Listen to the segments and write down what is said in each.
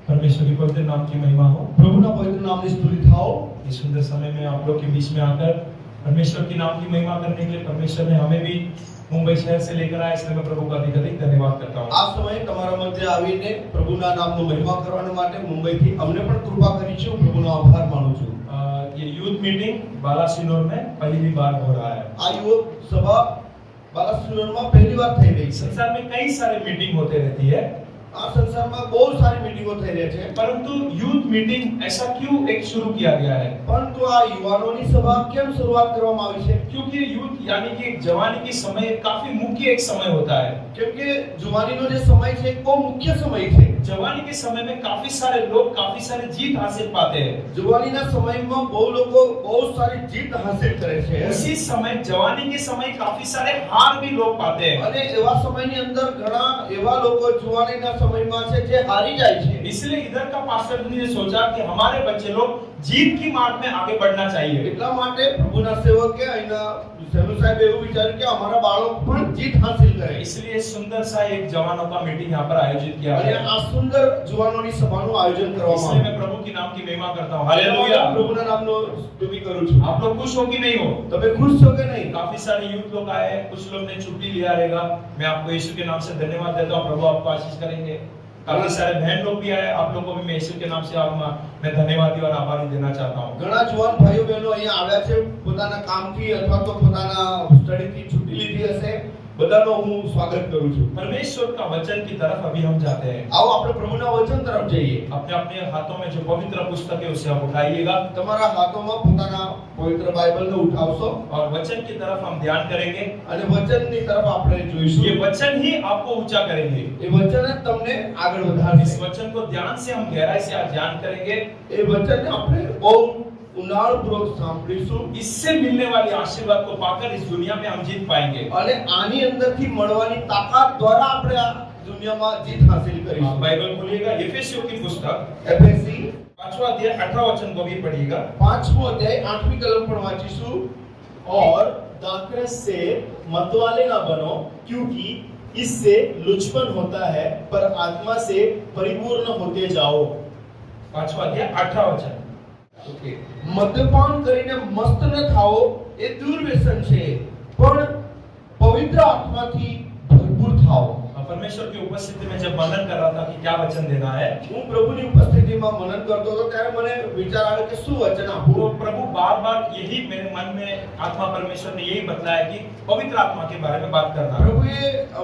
परमेश्वर के पवित्र नाम की महिमा हो। प्रभुના પવિત્ર નામની સ્તુતિ થાઓ। इस सुंदर समय में आप लोग के बीच में आकर परमेश्वर की नाम की महिमा करने के लिए परमेश्वर ने हमें भी मुंबई शहर से लेकर आया, इसलिए मैं प्रभु का अधिक धन्यवाद करता हूँ। આ સમયે તમારા મધ્ય આવીને પ્રભુના નામનો મહિમા કરવા માટે મુંબઈથી અમને પણ કૃપા કરી છે। હું પ્રભુનો આભાર માનું છું। ये यूथ मीटिंग बालासिनोर में पहली बार हो रहा है। આ યુવક સભા બાલાસિનોરમાં પહેલી વાર થઈ રહી છે। संसार में कई सारे मीटिंग होते रहती है, આ સંસારમાં બહુ સારી મીટિંગો થઈ રહી છે, परंतु यूथ मीटिंग ऐसा क्यों एक शुरू किया गया है? પરંતુ આ યુવાનોની સભા કેમ શરૂઆત કરવામાં આવી છે? क्योंकि यूथ यानी कि एक जवानी की समय काफी मुख्य एक समय होता है। કેમ કે જુવાનીનો જે સમય છે બહુ મુખ્ય સમય છે। जवानी के समय में काफी सारे लोग काफी सारे जीत हासिल पाते हैं। જુવાનીના સમયમાં બહુ લોકો બહુ સારી જીત હાસિલ કરે છે। उसी समय जवानी के समय काफी सारे हार भी लोग पाते हैं। અને એવા સમયની અંદર ઘણા એવા લોકો જુવાનીના સમયમાં છે જે હારી જાય છે। इसलिए इधर का पास्टर ने सोचा कि हमारे बच्चे लोग जीत की मार्ग में आगे बढ़ना चाहिए। એટલા માટે પ્રભુના સેવકે અહીંના સેવુ સાહેબ એવું વિચાર્યું કે અમારા બાળક પણ જીત હાસિલ કરે। इसलिए सुंदर सा एक जवानों का मीटिंग यहाँ पर आयोजित किया અને गया। આ સુંદર જુવાનોની સભાનું આયોજન કરવામાં इसलिए આવ્યું। मैं प्रभु की नाम की महिमा करता हूँ। हालेलुया। પ્રભુના નામનો સ્તુતિ કરું છું। आप लोग खुश हो कि नहीं हो? તમે ખુશ છો કે નહીં? काफी सारे यूथ लोग आए हैं, कुछ लोग ने छुट्टी लिया रहेगा। मैं आपको यीशु के नाम से धन्यवाद देता हूँ, प्रभु आपको आशीष करेंगे। काफी सारे बहन लोग भी आए, आप लोगों को भी मैं यीशु के नाम से मैं धन्यवादी और आभारी देना चाहता हूँ। ઘણા જુવાન ભાઈઓ બહેનો અહીંયા આવ્યા છે, પોતાના કામથી અથવા તો પોતાના સ્ટડીથી છૂટી લીધી હશે। બધાનો હું સ્વાગત કરું છું। परमेश्वर का वचन की तरफ अभी हम जाते हैं। આવો આપણે પ્રભુના વચન તરફ જઈએ। अपने अपने हाथों में जो पवित्र पुस्तक है उसे आप उठाइएगा તમારા હાથોમાં પોતાના પવિત્ર બાઇબલને ઉઠાવશો और वचन की तरफ हम ध्यान करेंगे। અને વચનની તરફ આપણે જોઈશું। ये वचन ही आपको ऊंचा करेंगे। એ વચન જ તમને આગળ इस વધારશે। वचन को ध्यान से हम गहराई से आज ध्यान करेंगे। એ વચનને આપણે બહુ ઊંડાણપૂર્વક સાંભળીશું इससे मिलने वाली आशीर्वाद को पाकर इस दुनिया में हम जीत पाएंगे। અને આની અંદરથી મળવાની તાકાત દ્વારા આપણે આ દુનિયામાં જીત હાસિલ કરીશું। बाइबल खोलिएगा, एफेसियों की पुस्तक એફએસી 5वां अध्याय 18वां वचन को भी पढ़िएगा। 5મો અધ્યાય 8મી કલમ પણ વાંચીશું। और दाखरस से मतवाले ना बनो, क्योंकि इससे लुचपन होता है, पर आत्मा से परिपूर्ण होते जाओ। 5वां अध्याय 18वां वचन। ઓકે, મદ્યપાન કરીને મસ્ત ન થાઓ, એ દુર્વ્યસન છે, પણ પવિત્ર આત્માથી ભરપૂર થાઓ। परमेश्वर की उपस्थिति में जब मनन कर रहा था कि क्या वचन देना है, હું પ્રભુની ઉપસ્થિતિમાં મનન કરતો હતો ત્યારે મને વિચાર આવ્યો કે શું વચન આપું। वो प्रभु बार बार यही मेरे मन में आत्मा परमेश्वर ने यही बताया कि पवित्र आत्मा के बारे में बात करना है। પ્રભુએ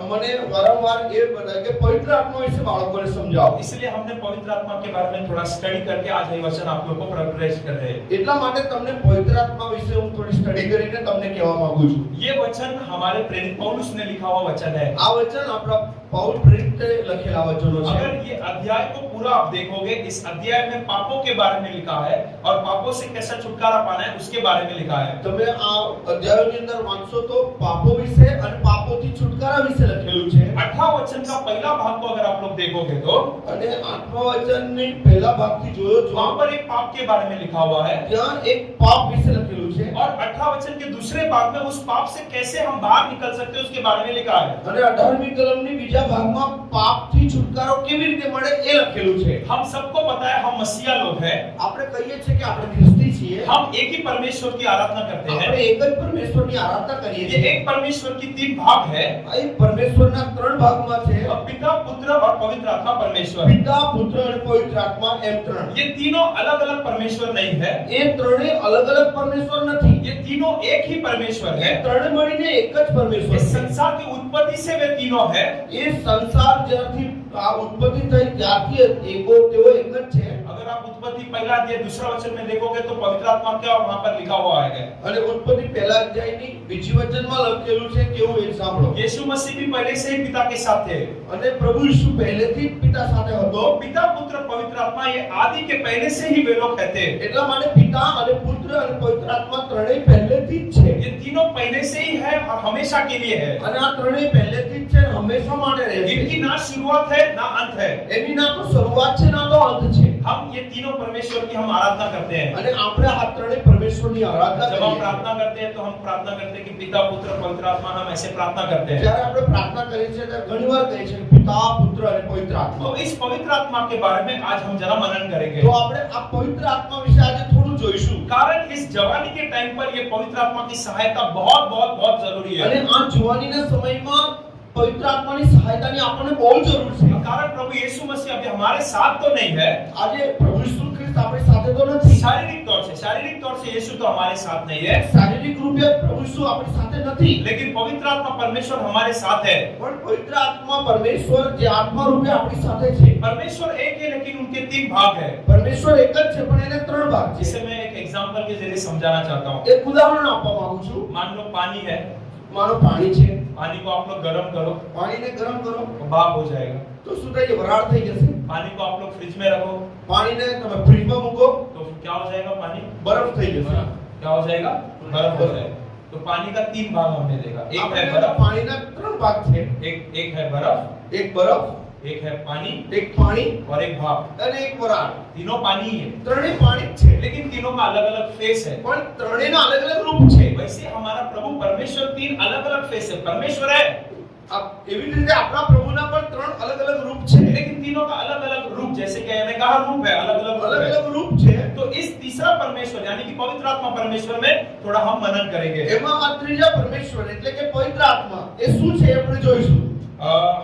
મને વારંવાર એ बताया કે પવિત્ર આત્મા વિશે બાળકોને સમજાવો। इसलिए हमने पवित्र आत्मा के बारे में थोड़ा स्टडी करके आज ये वचन आप लोगों को प्रेरित कर रहे हैं। એટલા માટે તમને પવિત્ર આત્મા વિશે હું થોડી સ્ટડી કરીને તમને કહેવા માંગુ છું। ये वचन हमारे प्रेरित पौलुस ने लिखा हुआ वचन है। આ વચन આપણા પાઉલ પ્રેરિતે લખેલા વચનો છે। अगर ये अध्याय को पूरा आप देखोगे, इस अध्याय में पापों के बारे में लिखा है और पापों से कैसा छुटकारा पाना है उसके बारे में लिखा है। તમે આ અધ્યાયની અંદર વાંચશો તો પાપો વિશે અને પાપોથી છુટકારા વિશે લખેલું છે। 18 वचन का पहला भाग को अगर आप लोग देखोगे तो અને આત્મા વચનની પહેલા ભાગથી જોયો છો वहां पर एक पाप के बारे में लिखा हुआ है ત્યાં એક પાપ વિશે લખેલું છે। और 18 वचन के दूसरे भाग में उस पाप से कैसे हम बाहर निकल सकते हैं उसके बारे में लिखा है। અને 18મી કલમની બીજા ભાગમાં પાપથી છુટકારો કેવી રીતે મળે એ લખેલું છે। हम सबको पता है हम मसीहा लोग हैं, આપણે કહીએ છીએ કે આપણે ખ્રિસ્તી છીએ, हम एक ही परमेश्वर की आराधना करते हैं। આપણે એક જ પરમેશ્વરની આરાધના કરીએ ये છીએ। एक परमेश्वर की 3 भाग है, આ એક પરમેશ્વરના 3 ભાગમાં છે, पिता पुत्र और पवित्र आत्मा परमेश्वर। પિતા પુત્ર અને પવિત્ર આત્મા એમ 3। ये तीनों अलग अलग परमेश्वर नहीं है, એ ત્રણે અલગ અલગ પરમેશ્વર નથી, ये तीनों एक ही परमेश्वर એ है। ત્રણે મળીને એક જ પરમેશ્વર इस છે। संसार की उत्पत्ति से वे तीनों है। એ સંસાર જ્યારથી આ ઉત્પત્તિ થઈ ત્યારથી એકો તેઓ એક જ છે। अगर आप उत्पत्ति पहला अध्याय दूसरा वचन में देखोगे तो पवित्र आत्मा क्या वहां पर लिखा हुआ है। અને ઉત્પત્તિ પહેલા અધ્યાયની બીજી વચનમાં લખેલું છે કેવું એ સાંભળો। यीशु मसीह भी पहले से ही पिता के साथ थे। અને પ્રભુ ઈસુ પહેલેથી જ પિતા સાથે હતો। तो पिता पुत्र पवित्र आत्मा ये आदि के पहले से ही वे लोग कहते हैं। એટલા માટે પિતા અને પુત્ર અને પવિત્ર આત્મા ત્રણેય પહેલેથી જ છે। ये तीनों पहले से ही है और हमेशा के लिए है। અને આ ત્રણેય પહેલેથી જ છે અને હંમેશા માટે રહેશે। इनकी ना शुरुआत है ना अंत है। એની ના તો શરૂઆત છે ના તો અંત છે। हम ये तीनों परमेश्वर की हम आराधना करते हैं। અને આપણે આ ત્રણેય પરમેશ્વરની આરાધના जब हम કરીએ प्रार्थना करते हैं तो हम प्रार्थना करते हैं कि पिता पुत्र पवित्र आत्मा, हम ऐसे प्रार्थना करते हैं। જ્યારે આપણે પ્રાર્થના કરીએ છીએ ત્યારે ઘણીવાર કહીએ છીએ પિતા પુત્ર અને પવિત્ર આત્મા। तो इस पवित्र आत्मा के बारे में आज हम जरा मनन करेंगे। તો આપણે આ પવિત્ર આત્મા વિશે આજે થોડું જોઈશું। कारण इस जवानी के टाइम पर ये पवित्र आत्मा की सहायता बहुत बहुत बहुत जरूरी है। અને આ જુવાનીના સમયમાં પવિત્ર આત્માની સહાયતાની આપણને બહુ જરૂર છે। कारण प्रभु यीशु मसीह अभी हमारे साथ तो नहीं है। આજે પ્રભુ ઈસુ ખ્રિસ્ત આપણી સાથે તો નથી। शारीरिक तौर से यीशु तो हमारे साथ नहीं है। શારીરિક રૂપે પ્રભુ ઈસુ આપણી સાથે નથી। लेकिन पवित्र आत्मा परमेश्वर हमारे साथ है। પણ પવિત્ર આત્મા પરમેશ્વર જે આત્મા રૂપે આપણી સાથે છે। परमेश्वर एक है लेकिन उनके तीन भाग है। પરમેશ્વર એક જ છે પણ એને ત્રણ ભાગ છે। जिसे मैं एक एग्जांपल के जरिए समझाना चाहता हूँ। એક ઉદાહરણ આપવા માંગુ છું। मान लो पानी है, માનો પાણી છે, पानी को आप लोग गर्म करो પાણીને ગરમ કરો तो भाप हो जाएगा। તો શું થાય છે? વરાળ થઈ જશે। पानी को आप लोग फ्रिज में रखो પાણીને તમે ફ્રીજમાં મૂકો तो क्या हो जाएगा? पानी બરફ થઈ જશે। क्या हो जाएगा? बर्फ हो जाएगा। तो पानी का तीन भाग हमने देखा। एक है આપણે बर्फ, પાણીના ત્રણ ભાગ છે। एक है बर्फ, એક બરફ, एक है पानी એક પાણી और एक भाप। અને એક વરાળ। तीनों पानी ही है, ત્રણેય પાણી જ છે लेकिन तीनों का अलग अलग फेस है। પણ ત્રણેયના अलग अलग रूप છે। वैसे हमारा प्रभु परमेश्वर तीन अलग अलग फेस है। परमेश्वर है એવી જ રીતે આપણા પ્રભુના પણ ત્રણ अलग अलग रूप છે। लेकिन तीनों का अलग अलग रूप, जैसे कि मैंने कहा रूप है, अलग अलग अलग रूप है। अलग रूप છે। तो इस तीसरा परमेश्वर यानी कि पवित्र आत्मा परमेश्वर में थोड़ा हम मनन करेंगे। એમાં આ ત્રીજા પરમેશ્વર એટલે કે પવિત્ર આત્મા એ શું છે એ આપણે જોઈશું।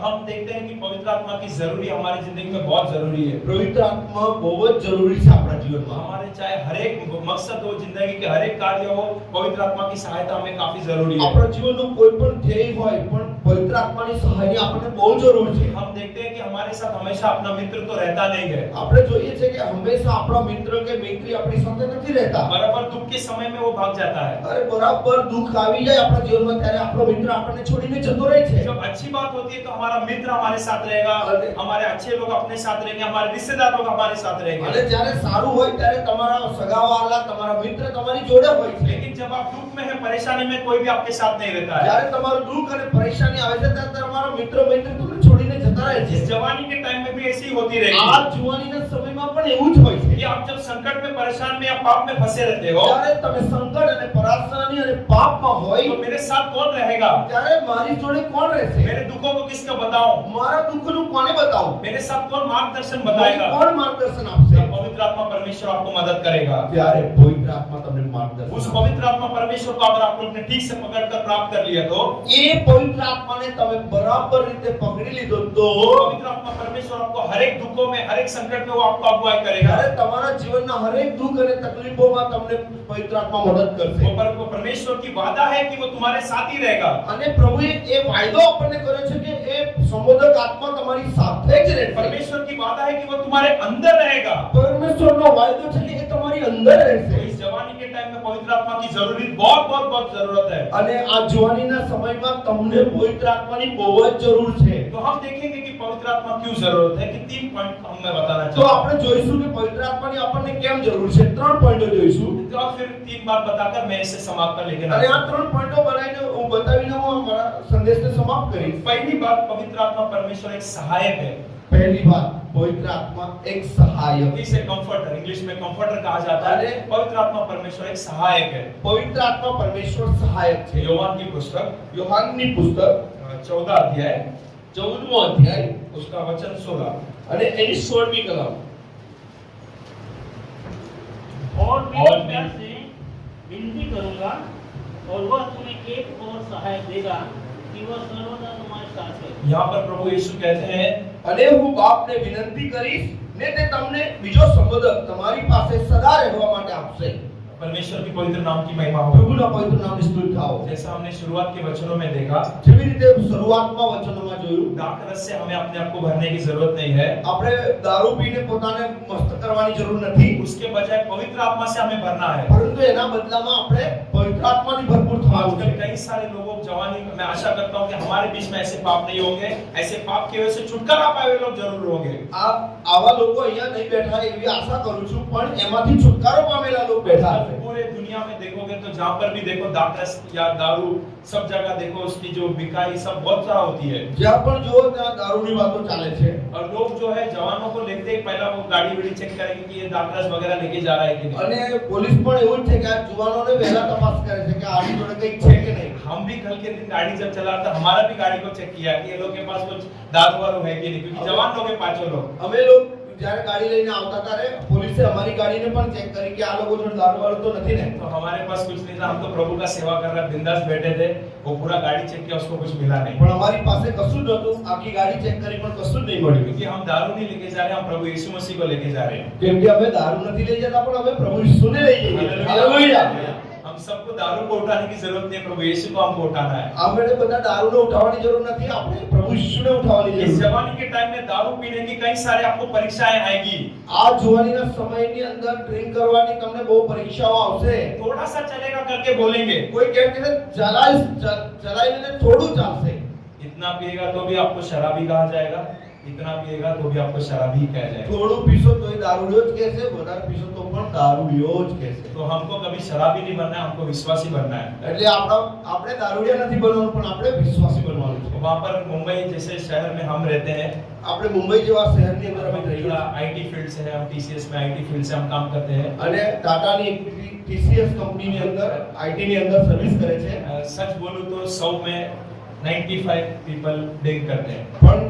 हम देखते हैं कि पवित्र आत्मा की जरूरी हमारी जिंदगी में बहुत जरूरी है। પવિત્ર આત્મા બહુ જ જરૂરી છે આપણા જીવનમાં। हमारे चाहे हर एक मकसद हो, जिंदगी के हर एक कार्य हो, पवित्र आत्मा की सहायता हमें काफी जरूरी है। આપણા જીવનનો કોઈ પણ ધ્યેય હોય પણ પવિત્ર આત્માની સહાયની આપણને બહુ જરૂર છે। हम देखते हैं कि हमारे साथ हमेशा अपना मित्र तो रहता नहीं है। આપણે જોઈએ છે કે હંમેશા આપણા મિત્ર કે મિત્રી આપણી સાથે નથી રહેતા। बराबर दुख के समय में वो भाग जाता है। અરે બરાબર દુઃખ આવી જાય આપણા જીવનમાં ત્યારે આપણો મિત્ર આપણને છોડીને જતો રહે છે। जब अच्छी बात होती है तो हमारा मित्र हमारे साथ रहेगा, हमारे अच्छे लोग अपने साथ रहेंगे, हमारे रिश्तेदार लोग हमारे साथ અને रहेंगे। જ્યારે સારું હોય ત્યારે તમારા સગાવાલા તમારા મિત્ર તમારી જોડે હોય છે। लेकिन जब आप दुख में है, परेशानी में, कोई भी आपके साथ नहीं रहता है। જ્યારે તમારું દુઃખ અને પરેશાની આવે છે ત્યારે તમારો મિત્ર મિત્ર તમને છોડીને જતા રહે છે। इस जवानी के टाइम में भी ऐसी ही होती આ रहेगी જુવાનીના સમયમાં પણ એવું જ હોય છે। कि आप जब संकट में, परेशान में या पाप में फंसे रहते हो જ્યારે તમે સંકટ અને પરેશાની અને પાપમાં હોય तो मेरे साथ कौन रहेगा? ત્યારે મારી જોડે કોણ રહેશે? मेरे दुखों को किसको बताऊं? મારા દુઃખનું કોને બતાવું? मेरे साथ कौन मार्गदर्शन મને बताएगा? કોણ માર્ગદર્શન આપશે? तब पवित्र आत्मा परमेश्वर आपको मदद करेगा। ત્યારે પવિત્ર આત્મા તમને માર્ગદર્શન उस આપશે। पवित्र आत्मा परमेश्वर को अगर आप लोग ने ठीक से पकड़कर प्राप्त कर लिया तो એ પવિત્ર આત્માને તમે બરાબર રીતે પકડી લીધો તો पवित्र आत्मा परमेश्वर आपको हर एक दुखों में, हर एक संकट में वो आपको अगुवाई करेगा। ત્યારે તમારા જીવનના હરેક દુઃખ અને તકલીફોમાં તમને પવિત્ર આત્મા મદદ કરશે। वो परमेश्वर की वादा है कि वो तुम्हारे साथ ही रहेगा। અને પ્રભુએ એ વાયદો આપણને કર્યો છે કે એ સંબોધક આત્મા તમારી સાથે જ રહેશે। परमेश्वर की वादा है कि वो तुम्हारे अंदर रहेगा। પરમેશ્વરનો વાયદો છે કે એ તમારી અંદર तो રહેશે। इस जवानी के टाइम में पवित्र आत्मा की जरूरी बहुत बहुत बहुत जरूरत है। અને આ જુવાનીના સમયમાં તમને પવિત્ર આત્માની બહુ જ જરૂર છે। तो हम देखेंगे कि पवित्र आत्मा क्यों जरूरत है कि 3 पॉइंट हम मैं बताना તો चाहता हूं। આપણે જોઈશું કે પવિત્ર આત્માની આપણને કેમ જરૂર છે। ત્રણ પોઈન્ટો જોઈશું तो फिर 3 बात बताकर मैं इसे समाप्त कर लेके અને આ ત્રણ પોઈન્ટો બનાવીને હું બતાવીને હું અમારા સંદેશને સમાપ્ત કરીશ। पहली बात, पवित्र आत्मा परमेश्वर एक सहायक है। પહેલી વાત, પવિત્ર આત્મા એક સહાયક। इसे कंफर्टर, इंग्लिश में कंफर्टर कहा जाता है। पवित्र आत्मा परमेश्वर एक सहायक है। પવિત્ર આત્મા પરમેશ્વર સહાયક છે। योहान की पुस्तक યોહાનની પુસ્તક 14 अध्याय 14મો અધ્યાય उसका वचन 16 અને એની 16મી કલમ। और मैं ईश्वर से विनती करूंगा और वह तुम्हें एक और सहायक देगा कि वह सर्वदा तुम्हारे साथ है। यहाँ पर प्रभु यीशु कहते हैं અને હું બાપને વિનંતી કરીશ ને તે તમને બીજો સંબોધક તમારી પાસે સદા રહેવા માટે આપશે। परमेश्वर की पवित्र नाम की महिमा हो। પ્રભુના પવિત્ર નામની સ્તુતિ થાઓ। जैसा हमने शुरुआत के वचनों में देखा, જેવી રીતે શરૂઆતમાં વચનોમાં જોયું, दाखरस से हमें अपने आप को भरने की जरूरत नहीं है, આપણે દારૂ પીને પોતાને મસ્ત કરવાની જરૂર નથી, उसके बजाय पवित्र आत्मा से हमें भरना है। પરંતુ એના બદલામાં આપણે પવિત્ર આત્માથી ભરપૂર થવાનું आजकल છે। कई सारे लोगों जवानी में, मैं आशा करता हूँ कि हमारे बीच में ऐसे पाप नहीं होंगे, ऐसे पाप की वजह से छुटकारा पाए हुए लोग जरूर होंगे। આવા લોકો અહીંયા નહીં બેઠા એવી આશા કરું છું, પણ એમાંથી છુટકારો પામેલા लोग बैठा है। पूरे दुनिया में देखोगे तो जहाँ पर भी देखो दाखरस या दारू, सब जगह देखो उसकी जो बिकाई सब बहुत सारा होती है। જ્યાં પણ જો ત્યાં દારૂની વાતો ચાલે છે। और लोग जो है जवानों को लेते ही पहला वो गाड़ी वाड़ी चेक करेंगे कि ये दाखरस वगैरह लेके जा रहा है कि नहीं। અને પોલીસ પણ એવું જ છે કે આ જુવાનોને વહેલા તપાસ કરે છે કે આની જોડે કંઈક છે કે નહીં। हम भी कल के दिन गाड़ी जब चला था, हमारा भी गाड़ी को चेक किया कि ये लोग के पास कुछ दारू वारू है कि नहीं, क्योंकि जवान लोग हैं पांचों लोग। અમે लोग જ્યારે ગાડી લઈને આવતા ત્યારે પોલીસે અમારી ગાડીને પણ ચેક કરી કે આ લોકો જોડે દારૂ વાળું તો નથી ને। तो हमारे पास कुछ नहीं था, हम तो प्रभु का सेवा कर रहे बिंदास बैठे थे। वो पूरा गाड़ी चेक किया, उसको कुछ मिला नहीं, પણ અમારી પાસે કશું જ નહોતું, આખી ગાડી ચેક કરી પણ કશું જ નહીં મળ્યું। क्योंकि हम दारू नहीं लेके जा रहे, हम प्रभु यीशु मसीह को लेके जा रहे हैं। કેમ કે અમે દારૂ નથી લઈ જતા, પણ અમે પ્રભુ ઈસુને લઈ જઈએ છીએ। હાલેલુયા। हम सबको दारू को उठाने की जरूरत नहीं है, प्रभु यीशु को हमको उठाना है। આપણે બધા દારૂને ઉઠાવવાની જરૂર નથી, આપણે પ્રભુ ઈસુને ઉઠાવવાની इस જરૂર છે। जवानी के टाइम में दारू पीने की कई सारे आपको परीक्षाएं आएगी। આ જુવાનીના સમયની અંદર ડ્રિંક કરવાની તમને બહુ પરીક્ષાઓ આવશે। थोड़ा सा चलेगा करके बोलेंगे, કોઈ કહે કે ચલાવીને થોડું ચાલશે। इतना पिएगा तो भी आपको शराबी कहा जाएगा, इतना पिएगा तो भी आपको शराबी कहा जाएगा। થોડું પીશો તોય દારૂડિયો જ કહેશે, વધારે પીશો તો પણ દારૂડિયો જ કહેશે। तो हमको कभी शराबी नहीं बनना है, हमको विश्वासी बनना है। એટલે આપણે દારૂડિયા નથી બનવાનું, પણ આપણે વિશ્વાસી બનવાનું છે। वहाँ पर मुंबई जैसे शहर में हम रहते हैं, આપણે મુંબઈ જેવા શહેરની અંદર અમે રહીએ थोड़ा છીએ आईटी फील्ड से है, हम टीसीएस में आईटी फील्ड से हम काम करते हैं। અને ટાટાની ટીસીએસ કંપનીની અંદર આઈટીની અંદર સર્વિસ કરે છે। सच बोलूं तो 100 में 95 पीपल ड्रिंक करते हैं। પણ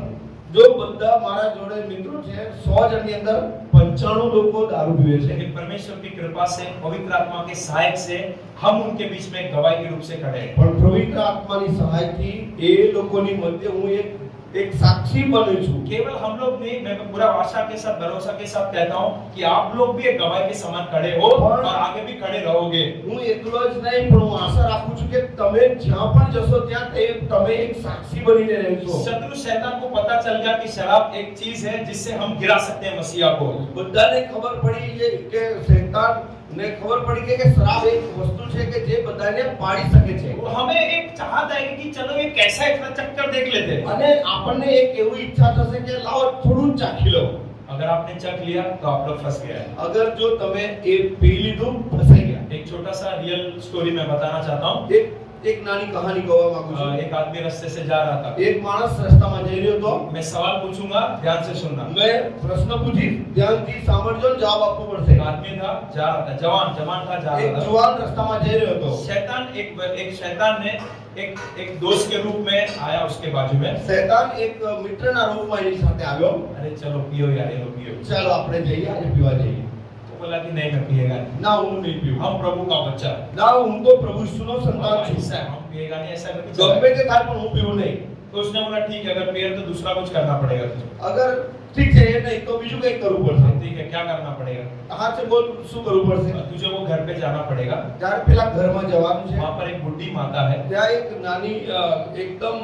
જો બધા મારા જોડે મિત્રો છે 100 જણની અંદર 95 લોકો દારૂ પીવે છે। लेकिन परमेश्वर की कृपा से, पवित्र आत्मा के सहायक से हम उनके बीच में एक गवाही के रूप से खड़े हैं। પણ પવિત્ર આત્માની સહાયથી એ લોકોની મધ્ય હું એક સાક્ષી બન્યો છું। केवल हम लोग नहीं, मैं पूरा आशा के साथ, भरोसा के साथ कहता हूँ कि आप लोग भी एक गवाही के समान खड़े हो और आगे भी खड़े रहोगे। હું એકલો જ નહીં, પણ હું આશા રાખું છું કે તમે જ્યાં પણ જશો ત્યાં તમે એક સાક્ષી બનીને રહેશો। शत्रु शैतान को पता चल गया कि शराब एक चीज है जिससे हम गिरा सकते हैं मसीहा को। બધાને ખબર પડી કે શૈતાનને ખબર પડી કે શરાબ એક વસ્તુ છે કે જે બધાને પાડી શકે છે। वो हमें एक चाहत आएगी कि चलो ये कैसा इतना चक्कर देख लेते हैं। અને આપણને એક એવી ઈચ્છા થશે કે લાવો થોડું ચાખી લો। अगर आपने चख लिया तो आप लोग फंस गए। અગર જો તમે એ પી લીધું ફસાઈ ગયા। एक छोटा सा रियल स्टोरी मैं बताना चाहता हूँ। એક નાની કહાની કહેવા માંગુ છું। एक आदमी रास्ते से जा रहा था। એક માણસ રસ્તામાં જઈ રહ્યો હતો। मैं सवाल पूछूंगा, ध्यान से सुनना। मैं प्रश्न पूछी, ध्यानથી સાંભળજો ને જવાબ આપવો પડશે। एक आदमी था, जा रहा था, जवान था, जा એક रहा था। જુવાન રસ્તામાં જઈ રહ્યો હતો। एक शैतान ने एक दोस्त के रूप में आया उसके बाजू में। શૈતાન એક મિત્રના રૂપમાં એની સાથે આવ્યો। अरे चलो पियो यार, ये लो पियो। ચાલો આપણે જઈએ, આજે પીવા જઈએ। तो बोला कि नहीं मैं पिएगा नहीं। ના હું નહીં પીવું। हम प्रभु का बच्चा, ના હું તો પ્રભુ ઈસુનો સંતાન છું। ऐसा है, हम पिएगा नहीं, ऐसा करके चला ગમે गया। તે થાય પણ હું પીવું નહીં। तो उसने बोला ठीक है, अगर पिए तो दूसरा कुछ करना पड़ेगा तुझे। અગર ઠીક છે એ નહીં તો બીજું કંઈક કરવું પડશે। ठीक है, क्या करना पड़ेगा? હા છે બોલ શું કરવું પડશે? तुझे वो घर पे जाना पड़ेगा। જ્યારે પેલા ઘરમાં જવાનું છે वहाँ पर एक बुढ़ी माता है। ત્યાં એક નાની એકદમ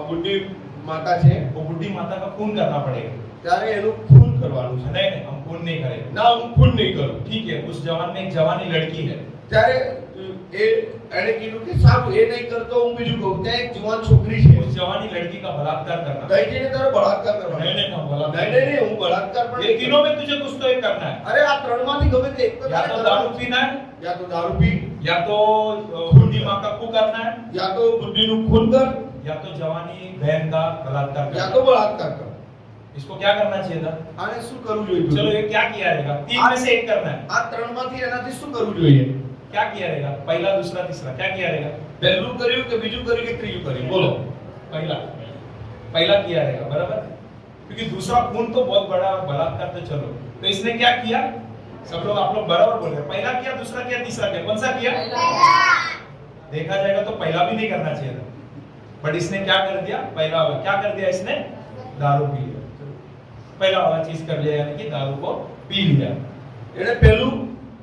બુઢી માતા છે। वो बुढ़ी माता का खून करना पड़ेगा। ત્યારે એનું ખૂન કરવાનું છે। नहीं हम खून नहीं करेंगे। ના હું ખૂન નહીં કરું। ठीक है, उस जवान में एक जवानी लड़की है। ત્યારે એણે કીધું કે સારું એ નહીં કરતો હું બીજું કહું। ત્યાં એક જુવાન છોકરી છે। उस जवानी लड़की का बलात्कार करना। કઈ જઈને તારે બળાત્કાર કરવાનો। नहीं हम बलात्कार નહીં નહીં નહીં હું બળાત્કાર પણ ये નહીં तीनों કરું। में तुझे कुछ तो एक करना है। અરે આ ત્રણમાંથી ગમે તે એક તો या તારે तो કરવાનું दारू છે। पीना है, या तो दारू पी, या तो बुढ़ी माँ का खून करना है, या तो બુદ્ધિનું ખૂન કર, या तो जवानी बहन का बलात्कार या करना तो है। બળાત્કાર કર। इसको क्या करना चाहिए था? આને શું કરવું જોઈએ? चलो ये क्या किया रहेगा? तीन में से एक करना है। આ ત્રણમાંથી એનાથી શું કરવું જોઈએ? क्या किया रहेगा? पहला, दूसरा, तीसरा, क्या किया रहेगा? પહેલું કર્યું કે બીજું કર્યું કે ત્રીજું કર્યું? બોલો। पहला किया रहेगा, बराबर? क्योंकि दूसरा खून तो बहुत बड़ा बलात्कार तो चलो, तो इसने क्या किया? सब लोग आप लोग बराबर बोल रहे हैं। पहला किया, दूसरा किया, तीसरा किया, कौन सा किया? देखा जाएगा तो पहला भी नहीं करना चाहिए था, बट इसने क्या कर दिया? पहला वाला क्या कर दिया? इसने दारू पी लिया। पहला वाला चीज कर लिया, यानी कि दारू को पी लिया। એણે પહેલું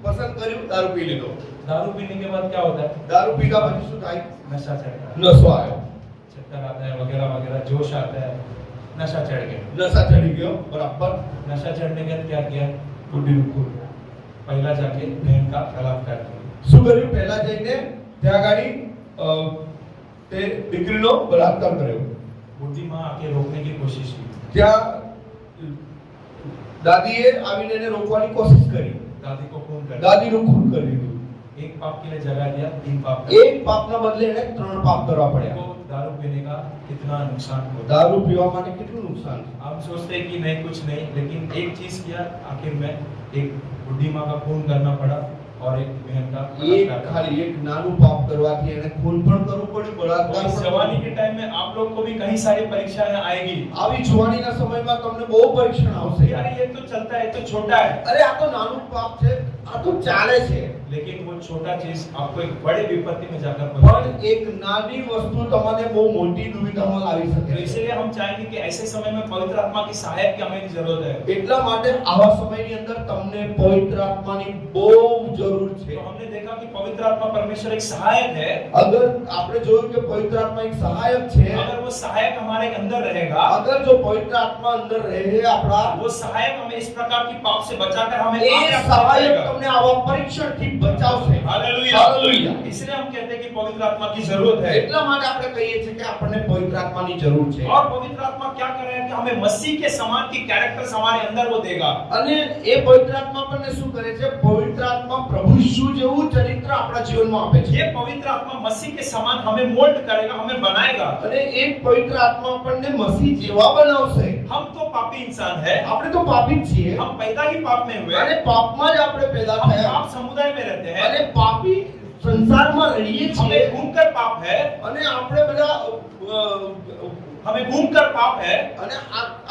પસંદ કર્યું, દારૂ પી લીધો। दारू पीने के बाद क्या होता है? દારૂ પીધા પછી શું થાય? नशा चढ़ता है, નશો આવ્યો, चक्कर आता है वगैरह वगैरह, जोश आता है, नशा चढ़ गया। નશા ચડી ગયો, બરાબર। नशा चढ़ने के बाद क्या किया? बुढ़ी रुको, पहला जाके बहन का बलात्कार किया। શું કર્યું? પહેલા જઈને ત્યાં ગાડી તે દીકરીનો બલાત્કાર કર્યો। बुढ़ी माँ आके रोकने की कोशिश की, ત્યાં દાદીએ આવીને એને રોકવાની કોશિશ કરી, दादी को खून कर दिया। દાદીનું ખૂન કરી દીધું। एक पाप के लिए जगह दिया, 3 पाप का। એક પાપના બદલે એને 3 પાપ કરવા પડ્યા। तो दारू पीने का कितना नुकसान होता है। દારૂ પીવા માટે કેટલું નુકસાન છે। आप सोचते हैं कि नहीं कुछ नहीं, लेकिन एक चीज किया, आखिर में एक बुढ़ी माँ का खून करना पड़ा और एक बहन का એક बलात्कार करना ખાલી એક નાનું પાપ કરવાથી એને ખૂન પણ કરવું પડ્યું, पड़ा। બળાત્કાર तो इस પણ जवानी કરવું के टाइम में आप लोग को भी कई सारी परीक्षाएं आएगी। પડ્યું। આવી જુવાનીના સમયમાં તમને બહુ પરીક્ષણ આવશે। यार ये तो चलता है, ये तो छोटा है, અરે આ તો નાનું પાપ છે, આ તો ચાલે છે। लेकिन वो छोटा चीज आपको एक बड़े विपत्ति में जाकर પણ पहुंचाएगा। એક નાની વસ્તુ તમને બહુ મોટી દુવિધામાં લાવી तो શકે છે। इसलिए हम चाहेंगे कि ऐसे समय में पवित्र आत्मा की सहायक की हमें जरूरत है। એટલા માટે આવા સમયની અંદર તમને પવિત્ર આત્માની બહુ જરૂર છે। तो हमने देखा कि पवित्र आत्मा परमेश्वर एक सहायक है। અગર આપણે જોયું કે પવિત્ર આત્મા એક સહાયક છે, अगर वो सहायक हमारे अंदर रहेगा, અગર જો પવિત્ર આત્મા અંદર રહે આપણા, वो सहायक हमें इस प्रकार की पाप से बचाकर हमें એ आगे रखा સહાયક रहेगा। તમને આવા પરીક્ષણથી બચાવશે। हालेलुया। हालेलुया। इसलिए हम कहते हैं कि पवित्र आत्मा की जरूरत है। એટલા માટે આપણે કહીએ છીએ કે આપણને પવિત્ર આત્માની જરૂર છે। और पवित्र आत्मा क्या कर रहा है कि हमें मसीह के समान की कैरेक्टर्स हमारे अंदर वो देगा। અને એ પવિત્ર આત્મા આપણને શું કરે છે? પવિત્ર આત્મા પ્રભુ યીશુ જેવું ચરિત્ર આપણા જીવનમાં આપે છે। ये पवित्र आत्मा मसीह के समान हमें मोल्ड करेगा, हमें बनाएगा। અને એક પવિત્ર આત્મા આપણને મસીહ જેવા બનાવશે। हम तो पापी इंसान है, આપણે તો પાપી જ છીએ, हम पैदा ही पाप में हुए, અને પાપમાં જ આપણે पैदा हम થયા, पाप समुदाय में रहते हैं, અને પાપી સંસારમાં રહીએ છીએ, हमें घूमकर पाप है, અને આપણે બધા हमें घूमकर पाप है, અને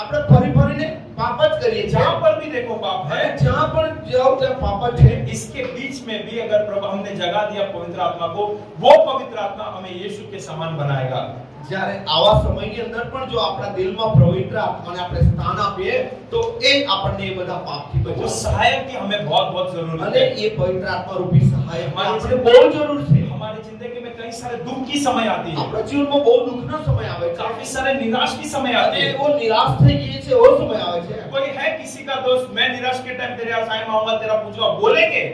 આપણે ફરી ફરીને પાપ જ કરીએ છીએ। जहां पर भी देखो पाप है। અને જ્યાં પણ જાઓ ત્યાં પાપ જ છે। इसके बीच में भी अगर प्रभु हमने जगह दिया पवित्र आत्मा को, वो पवित्र आत्मा हमें यीशु के समान बनाएगा। જ્યારે આવા સમયની અંદર પણ જો આપણા દિલમાં પવિત્ર આત્માને આપણે સ્થાન આપીએ તો એ આપણને એ બધા પાપથી तो वो બચાવશે। सहायक की हमें बहुत बहुत जरूरत અને है। એ પવિત્ર આત્મા રૂપી સહાયક हमारी આપણે બહુ જરૂર છે। हमारी जिंदगी में कई सारे दुख की समय आती है, આપણા જીવનમાં બહુ દુઃખનો સમય આવે છે, काफी सारे निराश की समय आती અને है। એવો નિરાશ થઈ ગઈએ છે એવો સમય આવે છે। कोई है किसी का दोस्त, मैं निराश के टाइम तेरे यहाँ साइन आऊंगा, तेरा पूछूंगा, बोलेंगे?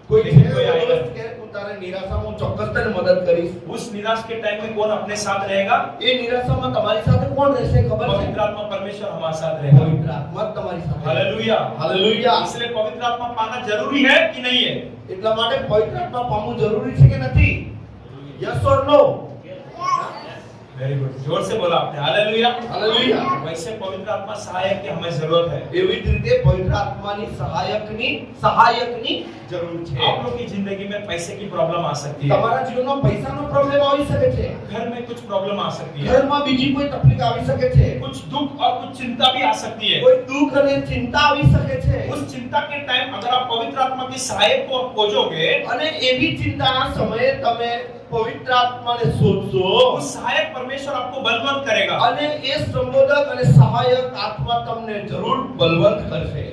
કોઈ लेकिन છે कोई એવો आएगा। દોસ્ત કે હું તારે નિરાશામાં હું ચોક્કસ તને મદદ કરીશ। उस निराश के टाइम में कौन अपने साथ रहेगा? એ નિરાશામાં તમારી સાથે કોણ રહેશે ખબર છે? पवित्र आत्मा परमेश्वर हमारे साथ रहेगा। પવિત્ર આત્મા જ તમારી સાથે। हालेलुया। હાલેલુયા। इसलिए पवित्र आत्मा पाना जरूरी है कि नहीं है? એટલા માટે પવિત્ર આત્મા પામવું જરૂરી છે કે નથી? Yes or no? Very good, जोर से बोला आपने। हालेलुया। હાલેલુયા। वैसे पवित्र आत्मा सहायक की हमें जरूरत है। એવી જ રીતે પવિત્ર આત્માની સહાયકની જરૂર છે। आप लोग की जिंदगी में पैसे की प्रॉब्लम आ सकती है, તમારા જીવનમાં પૈસાનો પ્રોબ્લેમ આવી શકે છે, घर में कुछ प्रॉब्लम आ सकती है, ઘરમાં બીજી કોઈ તકલીફ આવી શકે છે, कुछ दुख और कुछ चिंता भी आ सकती है। કોઈ દુઃખ અને ચિંતા આવી શકે છે। उस चिंता के टाइम अगर आप पवित्र आत्मा की सहायक को खोजोगे, અને એવી ચિંતાના સમયે તમે પવિત્ર આત્માને શોધશો, उस सहायक परमेश्वर आपको बलवंत करेगा। અને એ સંબોધક અને સહાયક આત્મા તમને જરૂર બલવંત કરશે।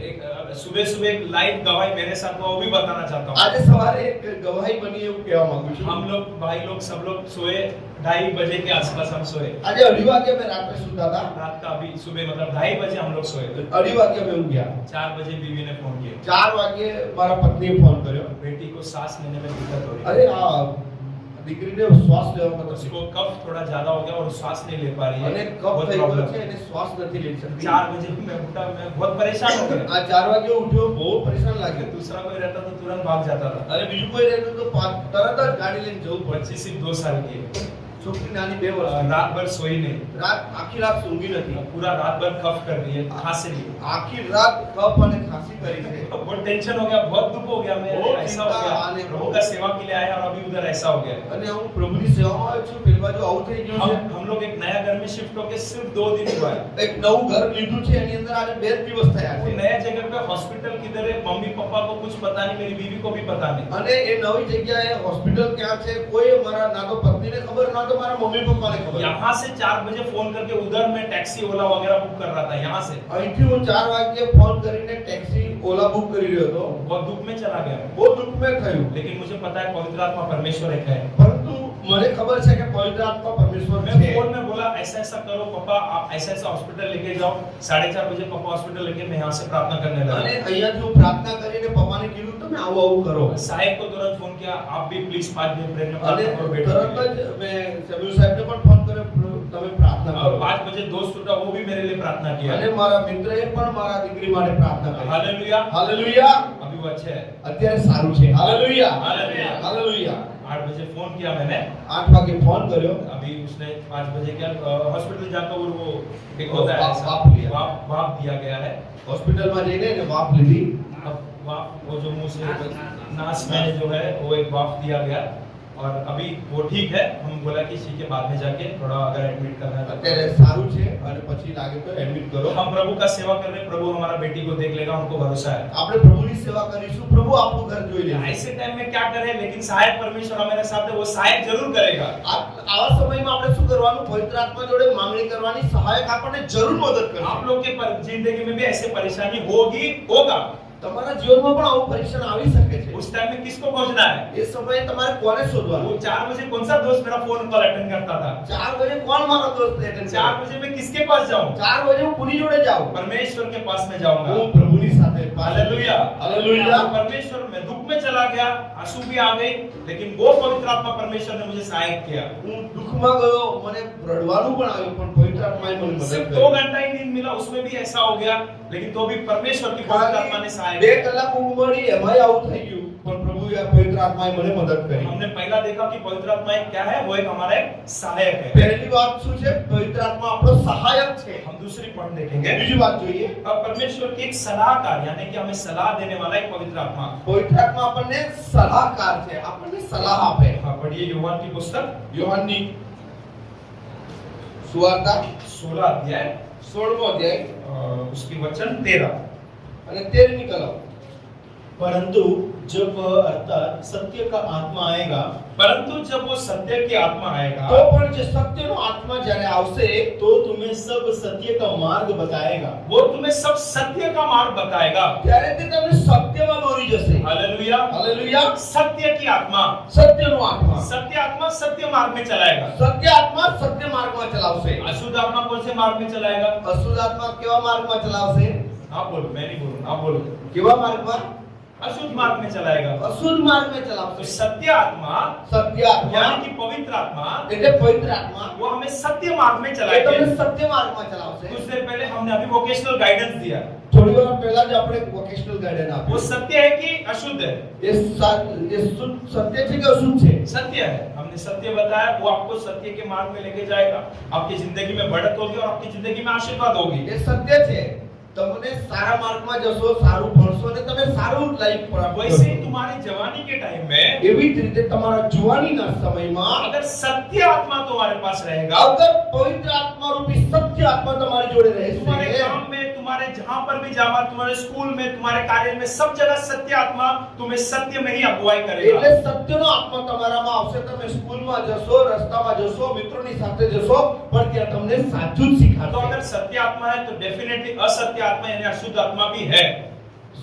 सुबह सुबह एक लाइव गवाही मेरे साथ हुआ, वो भी बताना चाहता हूँ। આજે સવારે એક ગવાહી બની એવું કહેવા માંગુ છું। हम लोग भाई लोग सब लोग सोए 2:30 बजे के आसपास हम सोए। આજે 2:30 વાગે મેં રાત્રે સૂતા હતા, रात का अभी सुबह मतलब 2:30 बजे हम लोग सोए। 2:30 વાગે મેં ઊંઘ્યા। 4 बजे बीवी ने फोन किया, 4 વાગે મારા પત્નીએ ફોન કર્યો। बेटी को सांस लेने में दिक्कत हो रही है, અરે આ દીકરીને શ્વાસ લેવામાં તકલીફ, उसको कफ थोड़ा ज्यादा हो गया और श्वास नहीं ले पा रही અને है, કફ बहुत થઈ ગયો प्रॉब्लम છે, है। એને શ્વાસ નથી લઈ શકતી। 4 बजे मैं उठा, मैं बहुत परेशान हो गया। આ 4 વાગે ઉઠ્યો, બહુ પરેશાન લાગ્યો। दूसरा कोई रहता तो तुरंत भाग जाता था। અને બીજું કોઈ રહેતું તો તરત જ ગાડી લઈને જવું પડે। बच्ची सिर्फ 2 साल की है, છોકરી નાની 2 વર્ષની, रात भर सोई नहीं, આખી રાત ઊંઘી નથી, पूरा रात भर कफ कर रही है, खांस रही है। આખી રાત કફ અને ખાંસી કરી છે। बहुत टेंशन हो गया, बहुत दुख हो गया, मैं बहुत ऐसा हो चिंता गया, आने को। प्रभु का सेवा के लिए आया और अभी उधर ऐसा हो गया। અને હું પ્રભુની સેવામાં આવ્યો છું, પેલી બાજુ આવું થઈ ગયું છે। हम लोग एक नया घर में शिफ्ट होके सिर्फ 2 दिन हुआ है। એક નવું ઘર લીધું છે, એની અંદર આજે 2 દિવસ થયા वो છે। नया जगह पे हॉस्पिटल किधर है, मम्मी पापा को कुछ पता नहीं, मेरी बीवी को भी पता नहीं। અને એ નવી જગ્યાએ હોસ્પિટલ ક્યાં છે કોઈ મારા ના તો પત્નીને ખબર ના તો મારા મમ્મી પપ્પાને ખબર। यहाँ से 4 बजे फोन करके उधर मैं टैक्सी ओला वगैरह बुक कर रहा था यहाँ से। અહીંથી હું 4 વાગ્યે ફોન કરીને ટેક્સી ઓલા બુક કરી રહ્યો હતો बहुत दुख में चला गया, બહુ દુઃખ में થયું लेकिन मुझे पता है पवित्र आत्मा परमेश्वर एक है। પરંતુ મને ખબર છે કે પવિત્ર આત્મા પરમેશ્વર मैं છે फोन में बोला ऐसा ऐसा करो पापा, आप ऐसा ऐसा हॉस्पिटल लेके जाओ, 4:30 बजे पापा हॉस्पिटल लेके मैं यहाँ से प्रार्थना करने અને लगा। અહીંયાથી હું પ્રાર્થના કરીને પપ્પાને કીધું તમે આવું આવું કરો साहेब को तुरंत फोन किया, आप भी प्लीज 5 मिनट प्रेयर में અને प्रार्थना करो बेटे તરત के लिए। જ मैं સબીર સાહેબને પણ ફોન કર્યો તમે પ્રાર્થના और કરો 5 बजे दोस्त उठा, वो भी मेरे लिए प्रार्थना किया। અને મારા મિત્રએ પણ મારા દીકરી માટે પ્રાર્થના કરી हालेलुया, હાલેલુયા अभी वो अच्छे है। અત્યારે સારું છે હાલેલુયા हालेलुया। હાલેલુયા 8 बजे फोन किया मैंने, 8 વાગે ફોન કર્યો अभी उसने 5 बजे क्या हॉस्पिटल जाकर वो एक होता है ऐसा, वाप लिया। वाप दिया गया है। હોસ્પિટલમાં જઈને એને વાપ લીધી अब वाप वो जो मुंह से नास में जो है वो एक वाप दिया गया, और अभी वो ठीक है। हम बोला कि इसी के बाद में जाके थोड़ा अगर एडमिट करना है અત્યારે तो સારું છે અને પછી લાગે તો એડમિટ કરો हम प्रभु का सेवा कर रहे हैं, प्रभु हमारा बेटी को देख लेगा, हमको भरोसा है। આપણે પ્રભુની સેવા કરીશું પ્રભુ આપણું ઘર જોઈ લેશે ऐसे टाइम में क्या करें, लेकिन सहायक परमेश्वर हमारे साथ है, वो सहायक जरूर करेगा। આવા સમયમાં આપણે શું કરવાનું પવિત્ર આત્મા જોડે માંગણી કરવાની સહાયક આપણને જરૂર મદદ કરશે आप लोग के जिंदगी में भी ऐसे परेशानी होगी, होगा। તમારા જીવનમાં પણ આવું પરીક્ષણ આવી શકે છે उस टाइम में किसको खोजना है? એ સમયે તમારે કોને શોધવાનું वो 4 बजे कौन सा दोस्त मेरा फोन कॉल अटेंड करता था? 4 बजे કોણ મારો દોસ્ત અટેન્ડ 4 बजे मैं किसके पास जाऊं? 4 बजे હું કોની જોડે જાઉં परमेश्वर के पास में जाऊंगा। હું પ્રભુની સાથે हालेलुया, हालेलुया परमेश्वर में दुख में चला गया, आंसू भी आ गए, लेकिन वो पवित्र आत्मा परमेश्वर ने मुझे सहायक किया। હું દુઃખમાં ગયો મને રડવાનું પણ આવ્યું પણ પવિત્ર આત્માએ મને મદદ सिर्फ કરી 2 घंटा ही नींद मिला, उसमें भी ऐसा हो गया, लेकिन तो भी परमेश्वर की पवित्र आत्मा ने सहायक 2 किया। કલાક ઊંઘ મળી એમાંય આવું થઈ ગયું પણ પ્રભુએ આ પવિત્ર આત્માએ મને મદદ કરી हमने पहला देखा कि पवित्र आत्मा एक क्या है, वो एक हमारा एक सहायक है। પહેલી વાત શું છે પવિત્ર આત્મા આપણો સહાયક છે हम दूसरी पॉइंट देखेंगे। બીજી વાત જોઈએ अब परमेश्वर की एक सलाहकार, यानी कि हमें सलाह देने वाला एक पवित्र आत्मा। પવિત્ર આત્મા આપણને સલાહકાર છે આપણને સલાહ આપે हाँ, पढ़िए यूहन्ना की पुस्तक યોહાનની સુવાર્તા 16 अध्याय 16મો અધ્યાય उसकी वचन 13। અને 13મી કલમ परंतु जब वह अर्थात सत्य का आत्मा आएगा परंतु जब वो सत्य की आत्मा आएगा તો પણ જે સત્યનો આત્મા જ્યારે આવશે तो तुम्हें सब सत्य का मार्ग बताएगा। वो तुम्हें सब सत्य का मार्ग बताएगा। ત્યારે તે તમને સત્યમાં દોરી જશે हालेलुया, હાલેલુયા सत्य की आत्मा, સત્યનો આત્મા सत्य आत्मा सत्य मार्ग में चलाएगा। સત્ય આત્મા સત્ય માર્ગમાં ચલાવશે अशुद्ध आत्मा कौन से मार्ग में चलाएगा? અશુદ્ધ આત્મા કેવા માર્ગમાં ચલાવશે आप बोलो, मैं नहीं बोलूं, आप बोलो। કેવા માર્ગમાં अशुद्ध मार्ग में चलाएगा। અશુદ્ધ માર્ગમાં तो ચલાવશે सत्य आत्मा સત્ય આત્મા यानी कि पवित्र आत्मा એટલે પવિત્ર આત્મા वो हमें सत्य मार्ग में એ તમને चलाएगी। સત્ય માર્ગમાં ચલાવશે कुछ देर पहले हमने अभी वोकेशनल गाइडेंस दिया। થોડી વાર પહેલા જ આપણે વોકેશનલ ગાઈડન્સ वो આપ્યું सत्य है कि अशुद्ध है? એ સત્ય છે કે અશુદ્ધ છે सत्य है। हमने सत्य बताया, वो आपको सत्य के मार्ग में लेके जाएगा। आपकी जिंदगी में बढ़त होगी और आपकी जिंदगी में आशीर्वाद होगी। એ સત્ય છે તમને સારા માર્ગમાં જશો સારું ભણશો અને તમે સારું લાઈફ પ્રાપ્ત वैसे ही કરશો तुम्हारी जवानी के टाइम में એવી જ રીતે તમારા જુવાનીના સમયમાં अगर सत्य आत्मा तुम्हारे पास रहेगा, અગર પવિત્ર આત્મા રૂપી સત્ય આત્મા તમારી જોડે तुम्हारे રહેશે काम में, तुम्हारे जहां पर भी जावा, तुम्हारे स्कूल में, तुम्हारे कार्य में, सब जगह सत्य आत्मा तुम्हें सत्य में ही अगुवाई એટલે करेगा। સત્યનો આત્મા તમારામાં આવશે તમે સ્કૂલમાં જશો રસ્તામાં જશો મિત્રોની સાથે જશો પણ ત્યાં તમને સાચું જ तो શીખાશે अगर सत्य आत्मा है तो डेफिनेटली असत्य आत्मा यानी अशुद्ध आत्मा भी है।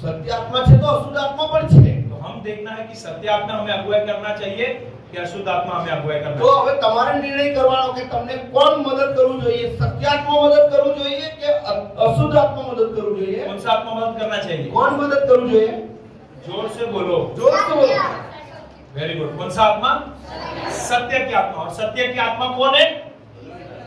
સત્ય આત્મા છે તો અશુદ્ધ આત્મા પણ છે तो हम देखना है कि सत्य आत्मा हमें अगुवाई करना चाहिए कि अशुद्ध आत्मा हमें अगुवाई करना તો चाहिए। હવે તમારે નિર્ણય કરવાનો કે તમને કોણ મદદ કરવું જોઈએ સત્ય આત્મા મદદ કરવું જોઈએ કે અશુદ્ધ આત્મા મદદ કરવું જોઈએ कौन सा आत्मा मदद करना चाहिए? કોણ મદદ કરવું જોઈએ जोर से बोलो। જોરથી બોલો वेरी गुड। कौन सा आत्मा? सत्य की आत्मा। और सत्य की आत्मा कौन है?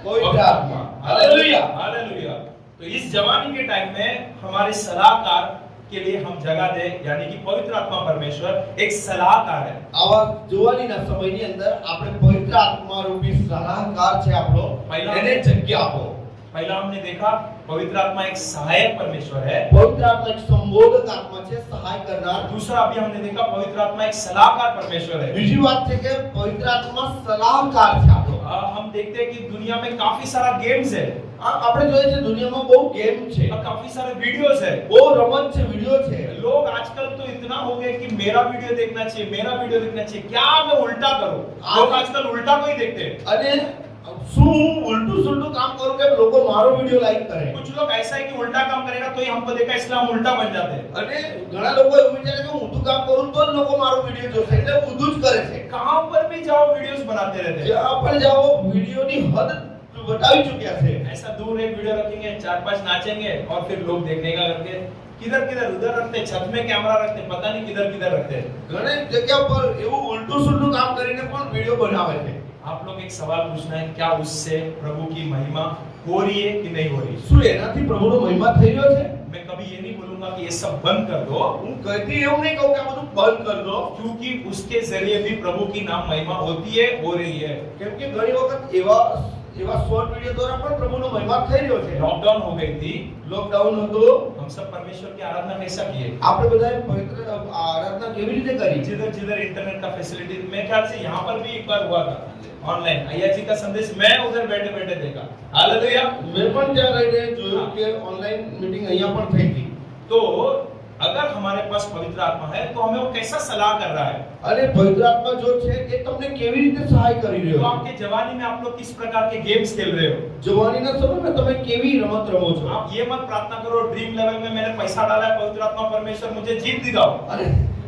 પવિત્ર આત્મા हालेलुया, हालेलुया। तो इस जवानी के टाइम में हमारे सलाहकार के लिए हम जगह दे, यानी कि पवित्र आत्मा परमेश्वर एक सलाहकार है। આવા જુવાનીના સમયની અંદર આપણે પવિત્ર આત્મા રૂપી સલાહકાર છે આપણો એને જગ્યા આપો पहला हमने देखा पवित्र आत्मा एक सहायक परमेश्वर है। પવિત્ર આત્મા એક સંબોધક આત્મા છે સહાય કરનાર दूसरा अभी हमने देखा पवित्र आत्मा एक सलाहकार परमेश्वर है। બીજી વાત છે કે પવિત્ર આત્મા સલાહકાર છે આપણો हम देखते हैं कि दुनिया में काफी सारा गेम्स है, આપણે જોઈએ છે દુનિયામાં બહુ ગેમ છે और काफी सारे वीडियोस है। બહુ રમત છે વિડિયો છે लोग आजकल तो इतना हो गए कि मेरा वीडियो देखना चाहिए, मेरा वीडियो देखना चाहिए। क्या मैं उल्टा करूं? लोग आजकल उल्टा को ही देखते हैं। અને શું હું ઉલટું ઉલટું સુલટું કામ કરું કે લોકો મારો વિડિયો લાઈક કરે कुछ लोग ऐसा है कि उल्टा काम करेगा तो ही हमको देखा इसलिए हम उल्टा बन जाते हैं। અને ઘણા લોકો એવું વિચારે કે હું ઊંધું કામ કરું તો જ લોકો મારો વિડિયો જોશે એટલે ઊંધું જ કરે છે कहां पर भी जाओ वीडियोस बनाते रहते हैं। જ્યાં પણ જાઓ વિડિયોની હદ બતાવી ચૂક્યા છે ऐसा दूर एक वीडियो रखेंगे, 4-5 नाचेंगे और फिर लोग देखने का करके किधर किधर उधर रखते, छत में कैमरा रखते, पता नहीं किधर किधर रखते हैं। ઘણી જગ્યા પર એવું ઉલટું સુલટું કામ કરીને પણ વિડિયો બનાવે છે आप लोग एक सवाल पूछना है, क्या उससे प्रभु की महिमा हो रही है कि नहीं हो रही? શું એનાથી પ્રભુનો મહિમા થઈ રહ્યો છે मैं कभी ये नहीं बोलूंगा कि ये सब बंद कर दो, હું કદી એવું નહીં કહું કે આ બધું બંધ કર દો क्योंकि उसके जरिए भी प्रभु की नाम महिमा होती है, हो रही है। કેમ કે ઘણી વખત એવા શોર્ટ વિડિયો દ્વારા પણ પ્રભુનો મહિમા થઈ રહ્યો છે लॉकडाउन हो गई थी, લોકડાઉન હતો हम सब परमेश्वर की आराधना कैसा किए? આપણે બધાએ પવિત્ર આરાધના કેવી રીતે કરી जिधर जिधर इंटरनेट का फैसिलिटी, मैं ख्याल से यहाँ पर भी एक बार हुआ था ऑनलाइन, अय्या जी का संदेश मैं उधर बैठे बैठे देखा। हालेलुया। મેં પણ ત્યાં રહીને જોયું કે ઓનલાइन मीटिंग અહીંયા પણ થઈ હતી तो अगर हमारे पास पवित्र आत्मा है तो हमें वो कैसा सलाह कर रहा है? અને પવિત્ર આત્મા જો છે એ તમને કેવી રીતે સહાય કરી तो રહ્યો છે आपके जवानी में आप लोग किस प्रकार के गेम्स खेल रहे हो? જવાનીના સમયમાં તમે કેવી રમત રમો છો आप ये मत प्रार्थना करो ड्रीम लेवल में मैंने पैसा डाला है, पवित्र आत्मा परमेश्वर मुझे जीत दिलाओ। અને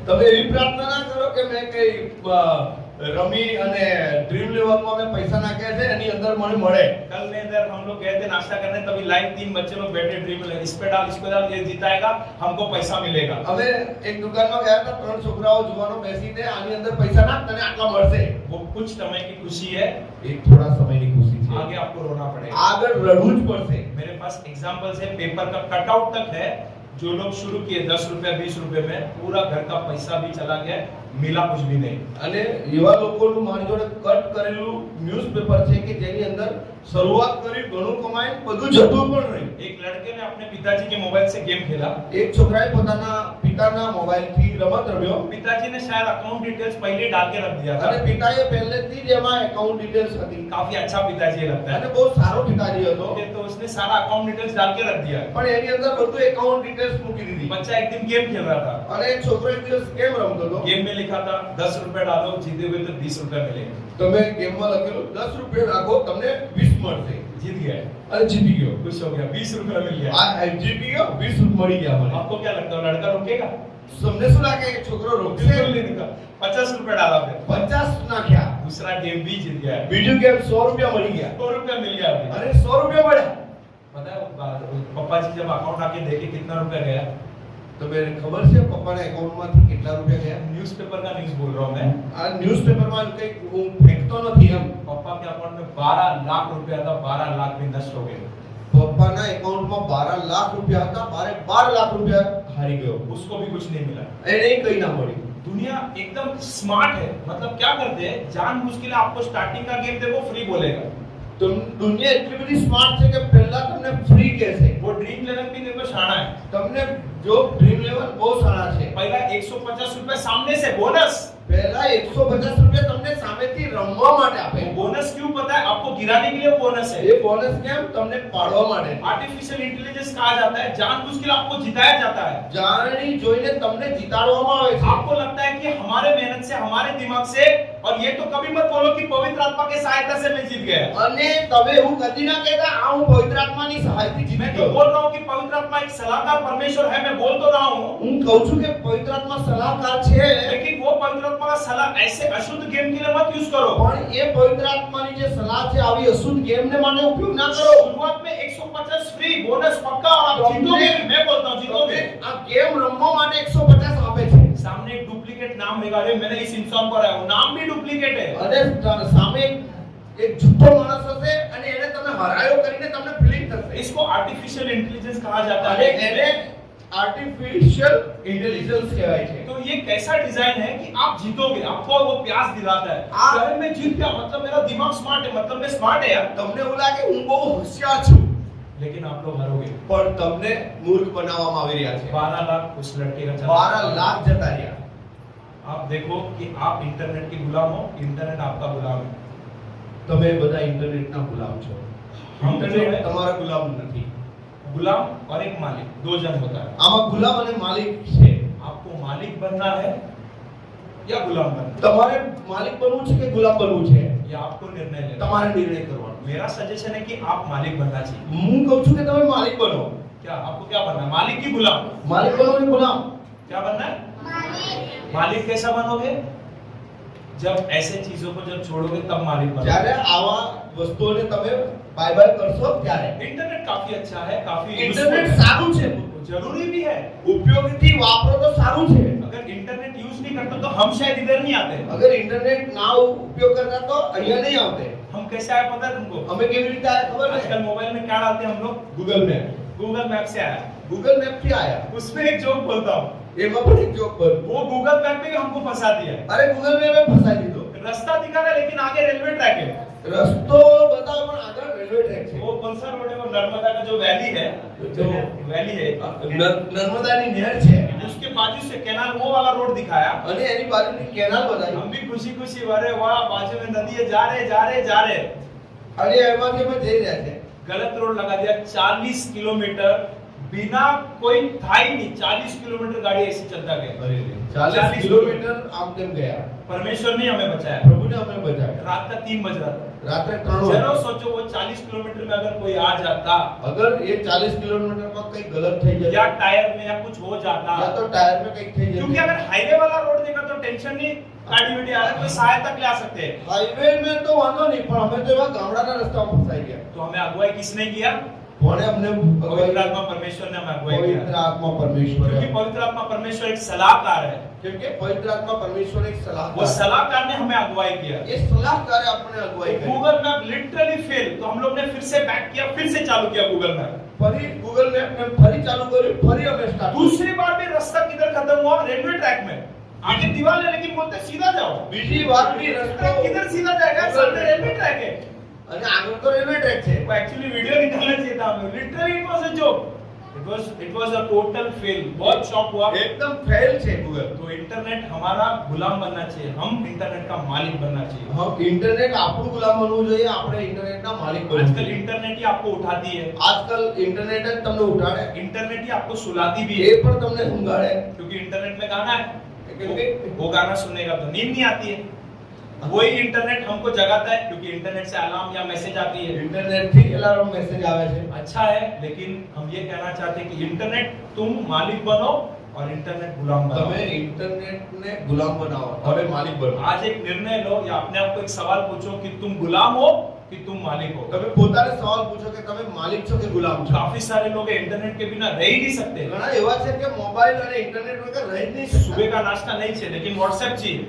તમે એવી પ્રાર્થના ના કરો કે મેં કઈ રમી અને ડ્રીમ લેવલમાં મેં પૈસા નાખ્યા છે એની અંદર મને મળે कल में इधर हम लोग गए थे नाश्ता करने, तभी लाइन 3 बच्चे लोग बैठे ड्रीम लेवल, इस पे डाल, ये जीताएगा, हमको पैसा मिलेगा। અમે એક દુકાનમાં ગયા હતા ત્રણ છોકરાઓ જુવાનો બેસીને આની અંદર પૈસા નાખ તને આટલા મળશે वो कुछ समय की खुशी है, એક થોડા સમયની ખુશી છે आगे आपको रोना पड़ेगा। આગળ રડવું જ પડશે मेरे पास एग्जांपल्स है, पेपर का कटआउट तक है, जो लोग शुरू किए 10 रुपए 20 रुपए में, पूरा घर का पैसा भी चला गया, मिला कुछ भी नहीं। અને એવા લોકોનું મારી જોડે કટ કરેલું ન્યૂઝપેપર છે કે જેની અંદર શરૂઆત કરી ઘણું કમાઈ બધું જતું પણ રહ્યું एक लड़के ने अपने पिताजी के मोबाइल से गेम खेला, એક છોકરાએ પોતાના પિતાના મોબાઈલથી રમત રમ્યો पिताजी ने शायद अकाउंट डिटेल्स पहले डाल के रख दिया था। અને પિતાએ પહેલેથી જ એમાં એકાઉન્ટ ડિટેલ્સ હતી काफी अच्छा पिताजी लगता અને है, બહુ સારો પિતાજી હતો तो उसने सारा अकाउंट डिटेल्स डाल के रख दिया। પણ એની અંદર બધું એકાઉન્ટ ડિટેલ્સ મૂકી દીધી बच्चा एक दिन गेम खेल रहा था, અને એક છોકરો એક દિવસ કેમ રમતો હતો गेम में लिखा था 10 रुपए डालो, जीते हुए तो 20 रुपए मिलेंगे। તમે ગેમમાં લખેલું 10 રૂપિયા નાખો તમને 20 મળશે जीत गया, અને જીતી ગયો खुश हो गया, 20 रुपए मिल गया। આ જીતી ગયો 20 રૂપિયા મળી ગયા મને आपको क्या लगता है लड़का रुकेगा? તમને શું લાગે કે છોકરો રોકશે बिल्कुल नहीं रुका, 50 रुपए डाला फिर, 50 નાખ્યા दूसरा गेम भी जीत गया, બીજું ગેમ 100 રૂપિયા મળી ગયા 100 रुपए मिल गया अभी। અરે 100 રૂપિયા મળ્યા पता है पापा जी जब अकाउंट आके देखे कितना रुपया गया, તમને ખબર છે પપ્પાના એકાઉન્ટમાંથી કેટલા રૂપિયા ગયા न्यूज़पेपर का न्यूज़ बोल रहा हूँ मैं, આ ન્યૂઝપેપરમાં કંઈક હું ફેંકતો નથી એમ पापा के अकाउंट में 12 लाख रुपया था, 12 लाख भी नष्ट हो गए। પપ્પાના એકાઉન્ટમાં 12 લાખ રૂપિયા હતા 12 લાખ રૂપિયા હારી ગયો उसको भी कुछ नहीं मिला। એને કઈ ના મળી दुनिया एकदम स्मार्ट है, मतलब क्या करते हैं, जानबूझ के लिए आपको स्टार्टिंग का गेम देखो फ्री बोलेगा, તો દુનિયા એટલી બધી સ્માર્ટ છે કે પહેલા તમને ફ્રી કહેશે वो ड्रीम लेवल भी देखो शाना है, તમને જો ડ્રીમ લેવલ બહુ સારા છે पहला 150 रुपए सामने से बोनस, પહેલા 150 રૂપિયા તમને સામેથી રમવા માટે આપે वो बोनस क्यों पता है आपको, गिराने के लिए बोनस है। એ બોનસ કેમ તમને પાડવા માટે आर्टिफिशियल इंटेलिजेंस कहा जाता है, जानबूझ के लिए आपको जिताया जाता है। જાણી જોઈને તમને જીતાડવામાં આવે છે आपको लगता है कि हमारे मेहनत से, हमारे दिमाग से, और ये तो कभी मत बोलो कि पवित्र आत्मा की सहायता से मैं जीत गया। અને તમે એવું કદી ના કહેતા આ હું પવિત્ર આત્માની સહાયથી જીતી मैं तो ગયો बोल रहा हूँ कि पवित्र आत्मा एक सलाहकार परमेश्वर है, मैं बोल तो रहा हूँ, હું કહું છું કે પવિત્ર આત્મા સલાહકાર છે लेकिन वो पवित्र आत्मा का सलाह ऐसे अशुद्ध गेम के लिए मत यूज करो। પણ એ પવિત્ર આત્માની જે સલાહ છે આવી અશુદ્ધ ગેમને માટે ઉપયોગ ના કરો शुरुआत में 150 फ्री बोनस पक्का, और आप जीतोगे, मैं बोलता हूँ जीतोगे। આ ગેમ રમવા માટે 150 આપે છે सामने एक डुप्लीकेट नाम लगा रहे, मैंने इस इंसान को हराया, वो नाम भी डुप्लीकेट है। અને સામે એક જુઠ્ઠો માણસ હશે અને એને તમે હરાયો કરીને તમને ફીલિંગ થશે इसको आर्टिफिशियल इंटेलिजेंस कहा जाता અને है। એને આર્ટિફિશિયલ ઇન્ટેલિજન્સ કહેવાય છે तो ये कैसा डिजाइन है कि आप जीतोगे, आपको वो प्यास दिलाता है। आप- अगर मैं जीत गया मतलब मेरा दिमाग स्मार्ट है, मतलब मैं स्मार्ट है यार, તમને એવું લાગે હું બહુ હોશિયાર છું लेकिन आप लोग हारोगे। પણ તમને મૂર્ખ બનાવવામાં આવી રહ્યા છે 12 लाख उस लड़के का चला। 12 લાખ જતા રહ્યા आप देखो कि आप इंटरनेट के गुलाम हो, इंटरनेट आपका गुलाम है। તમે બધા ઇન્ટરનેટના ગુલામ છો हम ઇન્ટરનેટ जो है તમારા ગુલામ નથી गुलाम और एक मालिक, दो जन होता है। આમાં ગુલામ અને માલિક છે आपको मालिक बनना है या गुलाम बनना તમારે માલિક બનવું છે કે ગુલામ બનવું છે है, ये आपको निर्णय लेना તમારે નિર્ણય કરવાનો है। मेरा सजेशन है कि आप मालिक बनना चाहिए। હું કહું છું કે તમે માલિક બનો क्या आपको क्या बनना है? मालिक की गुलाम? માલિક બનો કે ગુલામ क्या बनना है? मालिक कैसा बनोगे? जब ऐसे चीजों को जब छोड़ोगे तब मालिक बनोगे। જ્યારે आवा વસ્તુઓને તમે બાય બાય કરશો ત્યારે इंटरनेट काफी अच्छा है, काफी ઇન્ટરનેટ useful है, સારું છે जरूरी भी है। ઉપયોગથી વાપરો તો સારું છે अगर इंटरनेट यूज नहीं करते तो हम शायद इधर नहीं आते। અગર ઇન્ટરનેટ ના ઉપયોગ કરતા તો અહીંયા नहीं આવતે हम कैसे आए पता है तुमको? અમે કેવી રીતે આયા ખબર आजकल है मोबाइल में क्या डालते हैं हम लोग? ગૂગલ મેપ गूगल मैप से आया। ગૂગલ મેપ થી આયા उसमें एक जोक बोलता हूँ, એમાં પણ એક જોક પર वो गूगल मैप में हमको फंसा दिया है। અરે ગૂગલ મેપે ફસાઈ દીધો रास्ता दिखा रहा है लेकिन आगे रेलवे ट्रैक है। રસ્તો બતાવો પણ આગળ રેલવે ટ્રેક છે वो कौन सा रोड है? वो नर्मदा का जो वैली है, जो वैली है, નર્મદાની નહેર છે उसके बाजू से कैनाल वो वाला रोड दिखाया। અને એની બાજુની કેનાલ બતાવી हम भी खुशी खुशी अरे वाह बाजू में नदी है, जा रहे जा रहे जा रहे। અને એમાંથી અમે જઈ રહ્યા છે गलत रोड लगा दिया। 40 किलोमीटर बिना कोई था ही नहीं, 40 किलोमीटर गाड़ी ऐसे चलता गया। 40 કિલોમીટર આમ તેમ ગયા परमेश्वर ने हमें बचाया। પ્રભુને અમે બચાવ્યા रात का 3 बज रहा था। રાત્રે 3 जरा વાગે सोचो वो 40 किलोमीटर में अगर कोई आ जाता અગર એ 40 કિલોમીટરમાં કંઈ ગલત થઈ या જાય टायर में या कुछ हो जाता, या तो टायर में કંઈક થઈ क्योंकि જાય अगर हाईवे वाला रोड देखा तो टेंशन नहीं, गाड़ी वाड़ी आ रहा है, कोई सहायता ले आ सकते हैं। હાઈવે में तो વાંધો નહીં પણ અમે તો એવા ગામડાના રસ્તામાં ફસાઈ ગયા तो हमें अगुवाई किसने किया? કોણે અમને पवित्र आत्मा परमेश्वर ने हमें अगुवाई પવિત્ર किया। આત્મા પરમેશ્વર क्योंकि पवित्र आत्मा परमेश्वर एक सलाहकार है। કેમ કે પવિત્ર આત્મા પરમેશ્વર એક वो સલાહકાર सलाहकार ने हमें अगुवाई किया। એ સલાહકારે આપણને અગुवाई કરી गूगल मैप लिटरली फेल, तो हम लोग ने फिर से बैक किया, फिर से चालू किया गूगल मैप। ફરી ગૂગલ મેપ ને ફરી ચાલુ કર્યું ફરી અમે સ્ટાર્ટ दूसरी बार भी रास्ता किधर खत्म हुआ? रेलवे ट्रैक में। आगे दीवार है लेकिन बोलते सीधा जाओ। બીજી વાર બી રસ્તો किधर सीधा जाएगा? सामने रेलवे ट्रैक है। અને આગળ તો રેલવે ટ્રેક છે वो एक्चुअली वीडियो निकालना चाहिए था हमें। Literally it was a joke, it was a total fail. बहुत शॉक हुआ। એકદમ ફેલ છે ગૂગલ तो इंटरनेट हमारा गुलाम बनना चाहिए, हम इंटरनेट का मालिक बनना चाहिए। हम इंटरनेट આપણું ગુલામ બનવું જોઈએ આપણે ઇન્ટરનેટના માલિક બનવું आजकल જોઈએ इंटरनेट ही आपको उठाती है, આજકાલ ઇન્ટરનેટ જ તમને ઉઠાડે इंटरनेट ही आपको सुलाती भी એ है। પણ તમને ઊંઘાડે क्योंकि इंटरनेट में गाना है, क्योंकि वो गाना सुनेगा तो नींद नहीं आती है। वही इंटरनेट हमको जगाता है, क्योंकि इंटरनेट से अलार्म या मैसेज आती है। ઇન્ટરનેટ થી એલાર્મ મેસેજ આવે છે अच्छा है, लेकिन हम ये कहना चाहते हैं कि इंटरनेट तुम मालिक बनो और इंटरनेट गुलाम बनो। તમે ઇન્ટરનેટને ગુલામ બનાવો હવે માલિક બનો आज एक निर्णय लो या अपने आप को एक सवाल पूछो कि तुम गुलाम हो कि तुम मालिक हो। તમે પોતાને સવાલ પૂછો કે તમે માલિક છો કે ગુલામ છો काफी सारे लोग इंटरनेट के बिना रह ही नहीं सकते। ઘણા એવા છે કે મોબાઈલ અને ઇન્ટરનેટ વગર રહી જ નહીં શકતા सुबह का नाश्ता नहीं चाहिए लेकिन व्हाट्सएप चाहिए,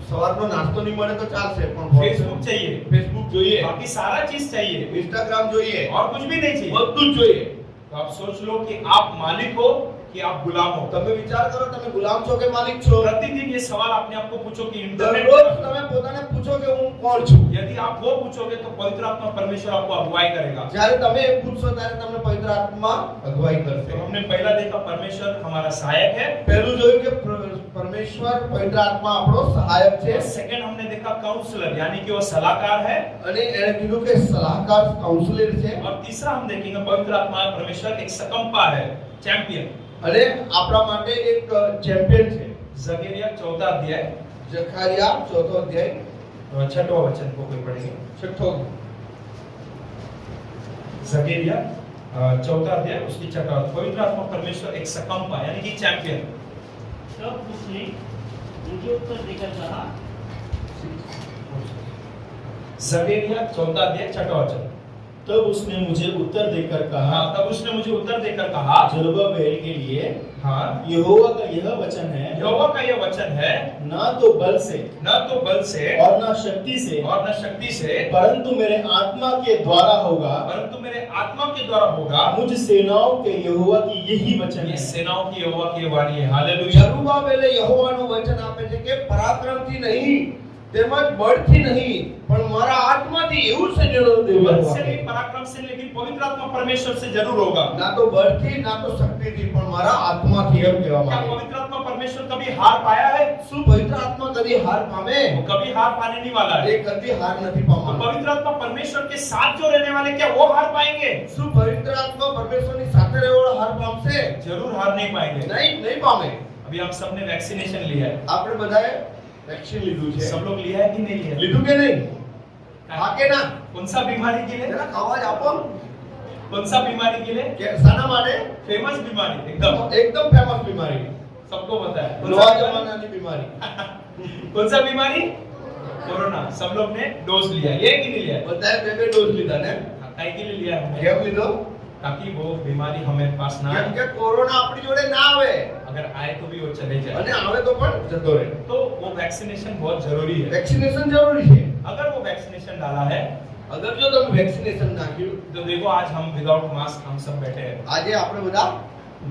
સવારનો નાસ્તો નહીં મળે તો ચાલશે પણ फेसबुक चाहिए, ફેસબુક જોઈએ बाकी सारा चीज चाहिए ઇન્સ્ટાગ્રામ જોઈએ और कुछ भी नहीं चाहिए। બધું જ જોઈએ तो आप सोच लो कि आप मालिक हो कि आप गुलाम हो। તમે વિચાર કરો તમે ગુલામ છો કે માલિક છો प्रतिदिन ये सवाल अपने आप को पूछो कि इंटरनेट દરરોજ તમે પોતાને પૂછો કે હું કોણ છું यदि आप वो पूछोगे तो पवित्र आत्मा परमेश्वर आपको अगुवाई करेगा। જ્યારે તમે એમ પૂછશો ત્યારે તમને પવિત્ર આત્મા અગुवाई तो કરશે हमने पहला देखा परमेश्वर हमारा सहायक है। પહેલું જોયું કે પરમેશ્વર પવિત્ર આત્મા આપણો સહાયક છે सेकंड हमने देखा काउंसलर, यानी कि वो सलाहकार है। અને એણે કીધું કે સલાહકાર કાઉન્સિલર છે और तीसरा हम देखेंगे पवित्र आत्मा परमेश्वर एक सकंपा है, चैंपियन। અને આપણા માટે એક ચેમ્પિયન છે जकरिया 4 अध्याय જખારિયા 4 અધ્યાય 6वां वचन को कोई पढ़ेंगे। 6 जकरिया 4 अध्याय उसकी 6वां पवित्र आत्मा परमेश्वर एक सकंपा यानी कि चैंपियन। तब उसने मुझे उत्तर देकर कहा जकरिया 14 अध्याय 6वां वचन। तब उसने मुझे उत्तर देकर कहा हाँ, तब उसने मुझे उत्तर देकर कहा, जरुब्बाबेल के लिए हाँ, यहोवा का यह वचन है यहोवा का यह वचन है, ना तो बल से न तो बल से और ना शक्ति से और न शक्ति से परंतु मेरे आत्मा के द्वारा होगा। परंतु मेरे आत्मा के द्वारा होगा। मुझ सेनाओं के यहोवा की यही वचन ये है। सेनाओं की यहोवा की वाणी है। हालेलुया। જરુબ્બાબેલે યહોવાનું વચન આપે છે કે પરાક્રમથી નહીં તેમજ બળથી નહીં પણ મારા આત્માથી એવું સંજોગ बल से દેવાનું नहीं, पराक्रम से, लेकिन पवित्र आत्मा परमेश्वर से जरूर होगा। ના તો બળથી ના તો શક્તિથી પણ મારા આત્માથી એમ કહેવામાં क्या આવે पवित्र आत्मा परमेश्वर कभी हार पाया है? શું પવિત્ર આત્મા કદી હાર પામે वो कभी हार पाने नहीं वाला है। એ કદી હાર નથી तो પામવાનો पवित्र आत्मा परमेश्वर के साथ जो रहने वाले क्या वो हार पाएंगे? શું પવિત્ર આત્મા પરમેશ્વરની સાથે રહેવાળો હાર પામશે जरूर हार नहीं पाएंगे। નહીં નહીં પામે अभी हम सबने वैक्सीनेशन लिया है। આપણે બધાએ વેક્સિન લીધું છે सब लोग लिया है कि नहीं लिया है? લીધું કે નહીં હા કે ના? कौन सा बीमारी के लिए? જરા અવાજ આપો कौन सा बीमारी के लिए? કે શાના માટે? फेमस बीमारी एकदम એકદમ ફેમસ બીમારી, सबको पता है। कौन નવા सा बीमारी? જમાનાની બીમારી। कौन सा बीमारी? कोरोना। सब लोग ने डोज लिया, ये कि नहीं लिया? બધાએ બે ડોઝ લીધા ને? काहे के लिए लिया हमने? કેમ લીધો? ताकि वो बीमारी हमारे पास ना કેમ आए, કે કોરોના આપણી જોડે ના આવે अगर आए तो भी वो चले जाए। અને આવે તો પણ જતો રહે। तो वो वैक्सीनेशन बहुत जरूरी है। વેક્સિનેશન જરૂરી છે। अगर वो वैक्सीनेशन डाला है અગર જો તમે વેક્સિનેશન નાખ્યું, तो देखो आज हम विदाउट मास्क हम सब बैठे हैं। આજે આપણે બધા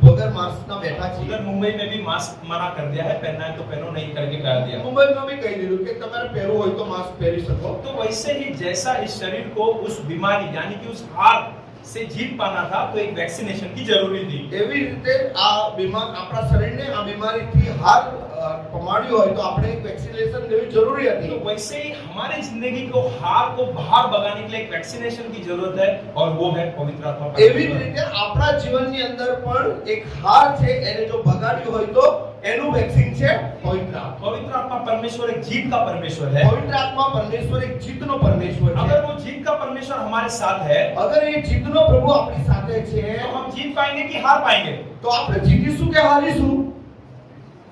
વગર માસ્કના બેઠા છીએ। उधर मुंबई में भी मास्क मना कर दिया है, पहनना है तो पहनो, नहीं करके कह दिया। મુંબઈમાં બી કહી દીધું કે તમારે પહેરવું હોય તો માસ્ક પહેરી શકો। तो वैसे ही जैसा इस शरीर को उस बीमारी यानी कि उस हार से जीत पाना था, तो एक वैक्सीनेशन की जरूरी थी। એવી રીતે આ બીમાર આપણા શરીરને આ બીમારીથી હાર પમાડ્યું હોય તો આપણે એક વેક્સિનેશન લેવી જરૂરી હતી। तो वैसे ही हमारे जिंदगी को हार को बाहर भगाने के लिए एक वैक्सीनेशन की जरूरत है, और वो है पवित्र आत्मा એવી જ परमेश्वर। રીતે આપણા જીવનની અંદર પણ એક હાર છે, એને જો ભગાડ્યું હોય તો એનું વેક્સિન છે પવિત્ર આત્મા। पवित्र आत्मा परमेश्वर एक जीत का परमेश्वर है। પવિત્ર આત્મા પરમેશ્વર એક જીતનો પરમેશ્વર છે। अगर वो जीत का परमेश्वर हमारे साथ है, અગર એ જીતનો પ્રભુ આપણી સાથે છે तो हम जीत पाएंगे कि हार पाएंगे? તો આપણે જીતીશું કે હારીશું?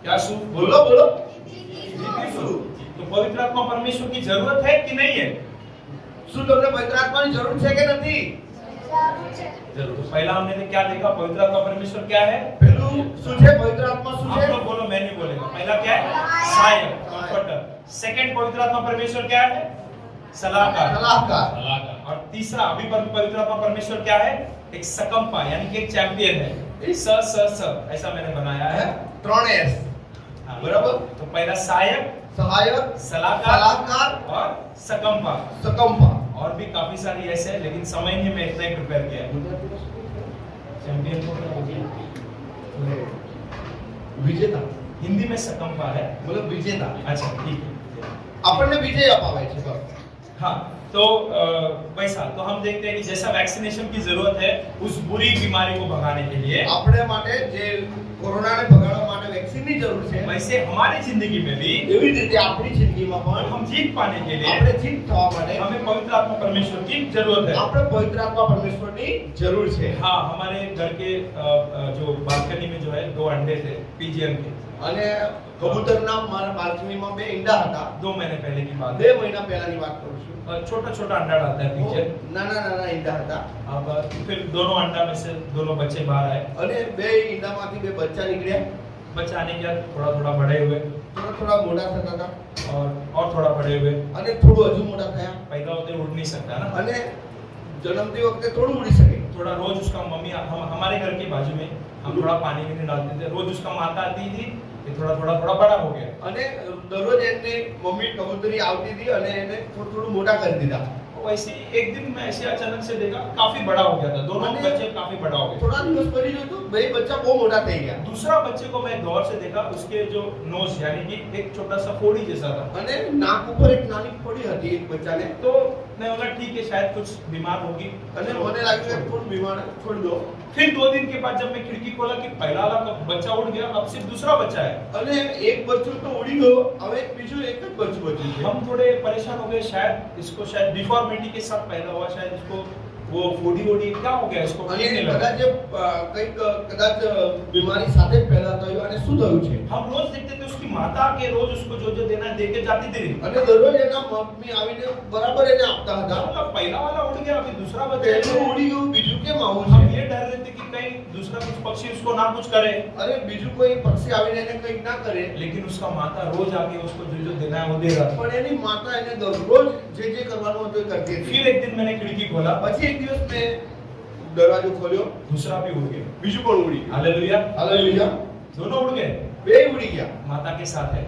क्या सु બોલો બોલો। जीतीશું। तो पवित्र आत्मा परमेश्वर की जरूरत है कि नहीं है? શું તમને પવિત્ર આત્માની જરૂર છે કે નથી? जरूर। तो पहला हमने क्या देखा? पवित्र आत्मा परमेश्वर क्या है? પેલું શું છે? પવિત્ર આત્મા શું आप છે? लोग बोलो, मैं नहीं बोलेगा। पहला क्या है? सहायक, कंफर्टर। सेकंड पवित्र आत्मा परमेश्वर क्या है? सलाहकार। સલાહકાર। सलाहकार। और तीसरा अभी पवित्र आत्मा परमेश्वर क्या है? एक सकंपा यानी कि एक चैंपियन है। स स स ऐसा मैंने बनाया है। 3S हाँ, बराबर। तो पहला सहायक, સહાયક, सलाहकार સલાહકાર, और सकंपा। सकंपा। और भी काफी सारी ऐसे है, लेकिन समय नहीं, मैं इतना ही प्रिपेयर किया है। चैंपियन को क्या बोलते हैं? વિજેતા हिंदी में सकंपा है। मतलब વિજેતા। अच्छा ठीक है। આપણને વિજય અપાવે છે બસ। हाँ, तो वैसा तो हम देखते हैं कि जैसा वैक्सीनेशन की जरूरत है उस बुरी बीमारी को भगाने के लिए, આપણે માટે જે કોરોનાને ભગાડવા માટે વેક્સિનની જરૂર છે, वैसे हमारी जिंदगी में भी એવી જ રીતે આપણી જિંદગીમાં પણ हम जीत पाने के लिए આપણે જીત થવા માટે हमें पवित्र आत्मा परमेश्वर की जरूरत है। આપણે પવિત્ર આત્મા પરમેશ્વરની જરૂર છે। हाँ, हमारे घर के जो बालकनी में जो है 2 अंडे थे पीजियन के। અને કબૂતરના મારા બાલ્કનીમાં 2 ઈંડા હતા। 2 महीने पहले की बात 2 है। મહિના પહેલાની વાત કરું છું। छोटा छोटा अंडा डालता है पीजियन। નાના નાના ઈંડા હતા अब फिर दोनों अंडा में से दोनों बच्चे बाहर आए। અને 2 ઈંડામાંથી 2 બચ્ચા નીકળ્યા। बच्चा आने के बाद थोड़ा थोड़ा बड़े हुए થોડા થોડા મોટા થતા હતા और थोड़ा बड़े हुए। અને થોડું હજુ મોટા થયા पैदा होते उड़ नहीं सकता ना। અને જન્મતી વખતે થોડું ઉડી શકે। थोड़ा रोज उसका मम्मी हमारे घर के बाजू में हम थोड़ा पानी भी नहीं डालते थे, रोज उसका माता आती थी, ये थोड़ा थोड़ा थोड़ा बड़ा हो गया। અને દરરોજ એમને મમ્મી કબૂતરી આવતી હતી અને એને થોડું થોડું मोटा કરી દીધા। वैसे ही एक दिन मैं ऐसे अचानक से देखा काफी बड़ा हो गया था, दोनों मैंने- बच्चे काफी बड़ा हो गए। થોડા દિવસ પછી જોયું તો 2 બચ્ચા બહુ મોટા થઈ ગયા दूसरा बच्चे को मैं गौर से देखा, उसके जो नोज यानी कि एक छोटा सा फोड़ी जैसा था। અને નાક ઉપર એક નાની ફોડી હતી એક બચ્ચાને। तो मैं बोला ठीक है, शायद कुछ बीमार होगी। અને મને લાગ્યું કે થોડું બીમાર છોડી દો। फिर 2 दिन के बाद जब मैं खिड़की खोला कि पहला वाला बच्चा उड़ गया, अब सिर्फ दूसरा बच्चा है। અને એક બચ્ચું તો ઉડી ગયો, હવે એક બીજું એક જ બચ્ચું બચ્યું છે। हम थोड़े परेशान हो गए, शायद इसको शायद डिफॉर्मिटी के साथ पैदा हुआ, शायद इसको वो फोड़ी वोड़ी क्या हो गया इसको, અને ठीक नहीं लगा। કદાચ કંઈક કદાચ બીમારી સાથે જ પેદા થયું અને શું થયું છે। हम रोज देखते थे उसकी माता के रोज उसको जो जो देना है दे के जाती थी। અને દરરોજ એના મમ્મી આવીને બરાબર એને આપતા હતા। मतलब पहला वाला उड़ गया, अभी दूसरा बच्चा પહેલું है। ઉડી ગયું, બીજું કેમ આવું हम છે। ये डर रहे थे कि कहीं दूसरा कुछ पक्षी उसको ना कुछ करे, અરે બીજું કોઈ પક્ષી આવીને એને કંઈક ના કરે, लेकिन उसका माता रोज आके उसको जो जो देना है वो दे रहा था। પણ એની માતા એને દરરોજ જે કરવાનું હતું એ કરતી હતી। फिर एक दिन मैंने खिड़की खोला, પછી એક દિવસ મેં દરવાજો ખોલ્યો, दूसरा भी उड़ गया। બીજું પણ ઉડી ગયું। Hallelujah, hallelujah. दोनों उड़ गए। 2 ઉડી ગયા माता के साथ है।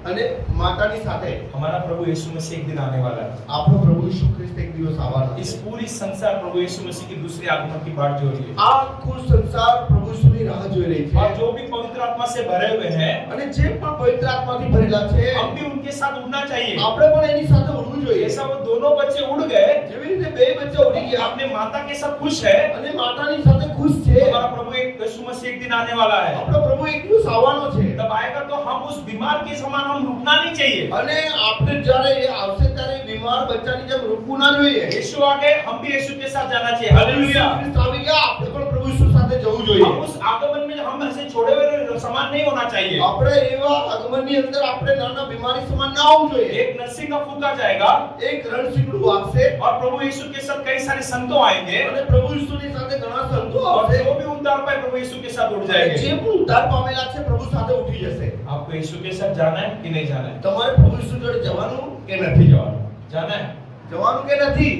અને માતાની સાથે हमारा प्रभु यीशु मसीह एक दिन आने वाला है। આપણો પ્રભુ ઈસુ ખ્રિસ્ત એક દિવસ આવવાનો इस છે। पूरी संसार प्रभु यीशु मसीह की दूसरी आगमन की बाट जो रही है। આ આખું સંસાર પ્રભુ ઈસુની રાહ જોઈ રહી और છે। जो भी पवित्र आत्मा से भरे हुए हैं, અને જે પણ પવિત્ર આત્માથી ભરેલા છે हम भी उनके साथ उड़ना चाहिए। આપણે પણ એની સાથે ઉડવું ઉડવું જોઈએ जैसा वो दोनों बच्चे उड़ गए, જેવી રીતે બે બચ્ચા ઉડી ગયા अपने माता के साथ खुश है, અને માતાની સાથે ખુશ છે हमारा प्रभु एक यीशु मसीह एक दिन आने वाला है। આપણો પ્રભુ એક દિવસ આવવાનો છે तब आएगा तो हम उस बीमार के समान हम रुकना नहीं चाहिए। અને આપણે જ્યારે એ આવશે ત્યારે બીમાર બચ્ચાની જેમ રૂકવું ના જોઈએ यीशु आ गए, हम भी यीशु के साथ जाना चाहिए। हालेलुया। ખ્રિસ્ત આવી ગયા આપણે પણ પ્રભુ ઈસુ સાથે જવું જોઈએ हम उस आगमन में हम ऐसे छोड़े हुए समान नहीं होना चाहिए। આપણે એવા આગમનની અંદર આપણે નાના બીમારી સમાન ના હોવું જોઈએ एक नरसिंह का फूका जाएगा એક રણશીકડું વાગશે और प्रभु यीशु के साथ कई सारे संतों आएंगे અને પ્રભુ ઈસુની સાથે ઘણા સંતો और આવશે जो भी उद्धार पाए प्रभु यीशु के साथ उठ અને जाएंगे। જે પણ ઉદ્ધાર પામેલા છે પ્રભુ સાથે ઉઠી જશે आपको यीशु के साथ जाना है कि नहीं जाना है? તમારે પ્રભુ ઈસુ જોડે જવાનું કે નથી જવાનું जाना है। જવાનું કે નથી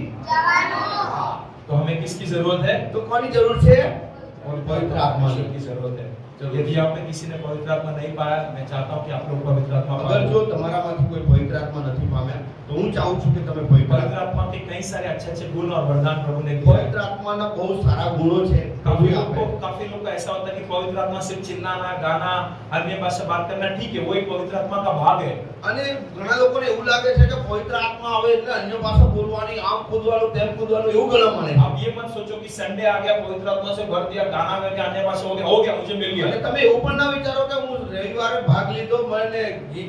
तो हमें किसकी जरूरत है? તો કોની જરૂર છે और पवित्र आत्मा परमेश्वर की जरूरत है। यदि आप में किसी ने पवित्र आत्मा नहीं पाया, मैं चाहता हूँ कि आप लोग पवित्र आत्मा અગર पाएं। જો તમારામાંથી કોઈ પવિત્ર આત્મા નથી પામ્યા તો હું ચાહું છું કે તમે પવિત્ર पवित्र आत्मा के कई सारे अच्छे गुण और वरदान प्रभु ने दिया है। પવિત્ર આત્માના બહુ સારા ગુણો છે काफी પ્રભુએ लोग આપે काफी लोग का ऐसा होता है कि पवित्र आत्मा सिर्फ चिल्लाना, गाना, अन्य भाषा बात करना ठीक है, वो एक पवित्र आत्मा का भाग है। અને ઘણા લોકોને એવું લાગે છે કે પવિત્ર આત્મા આવે એટલે અન્ય ભાષા બોલવાની આમ કૂદવાનું તેમ કૂદવાનું એવું ગણા માને आप ये मत सोचो कि संडे आ गया, पवित्र आत्मा से भर दिया, गाना गा के अन्य भाषा हो गया, मुझे मिल અને गया। તમે એવું પણ ના વિચારો કે હું રવિવારે ભાગ લીધો મને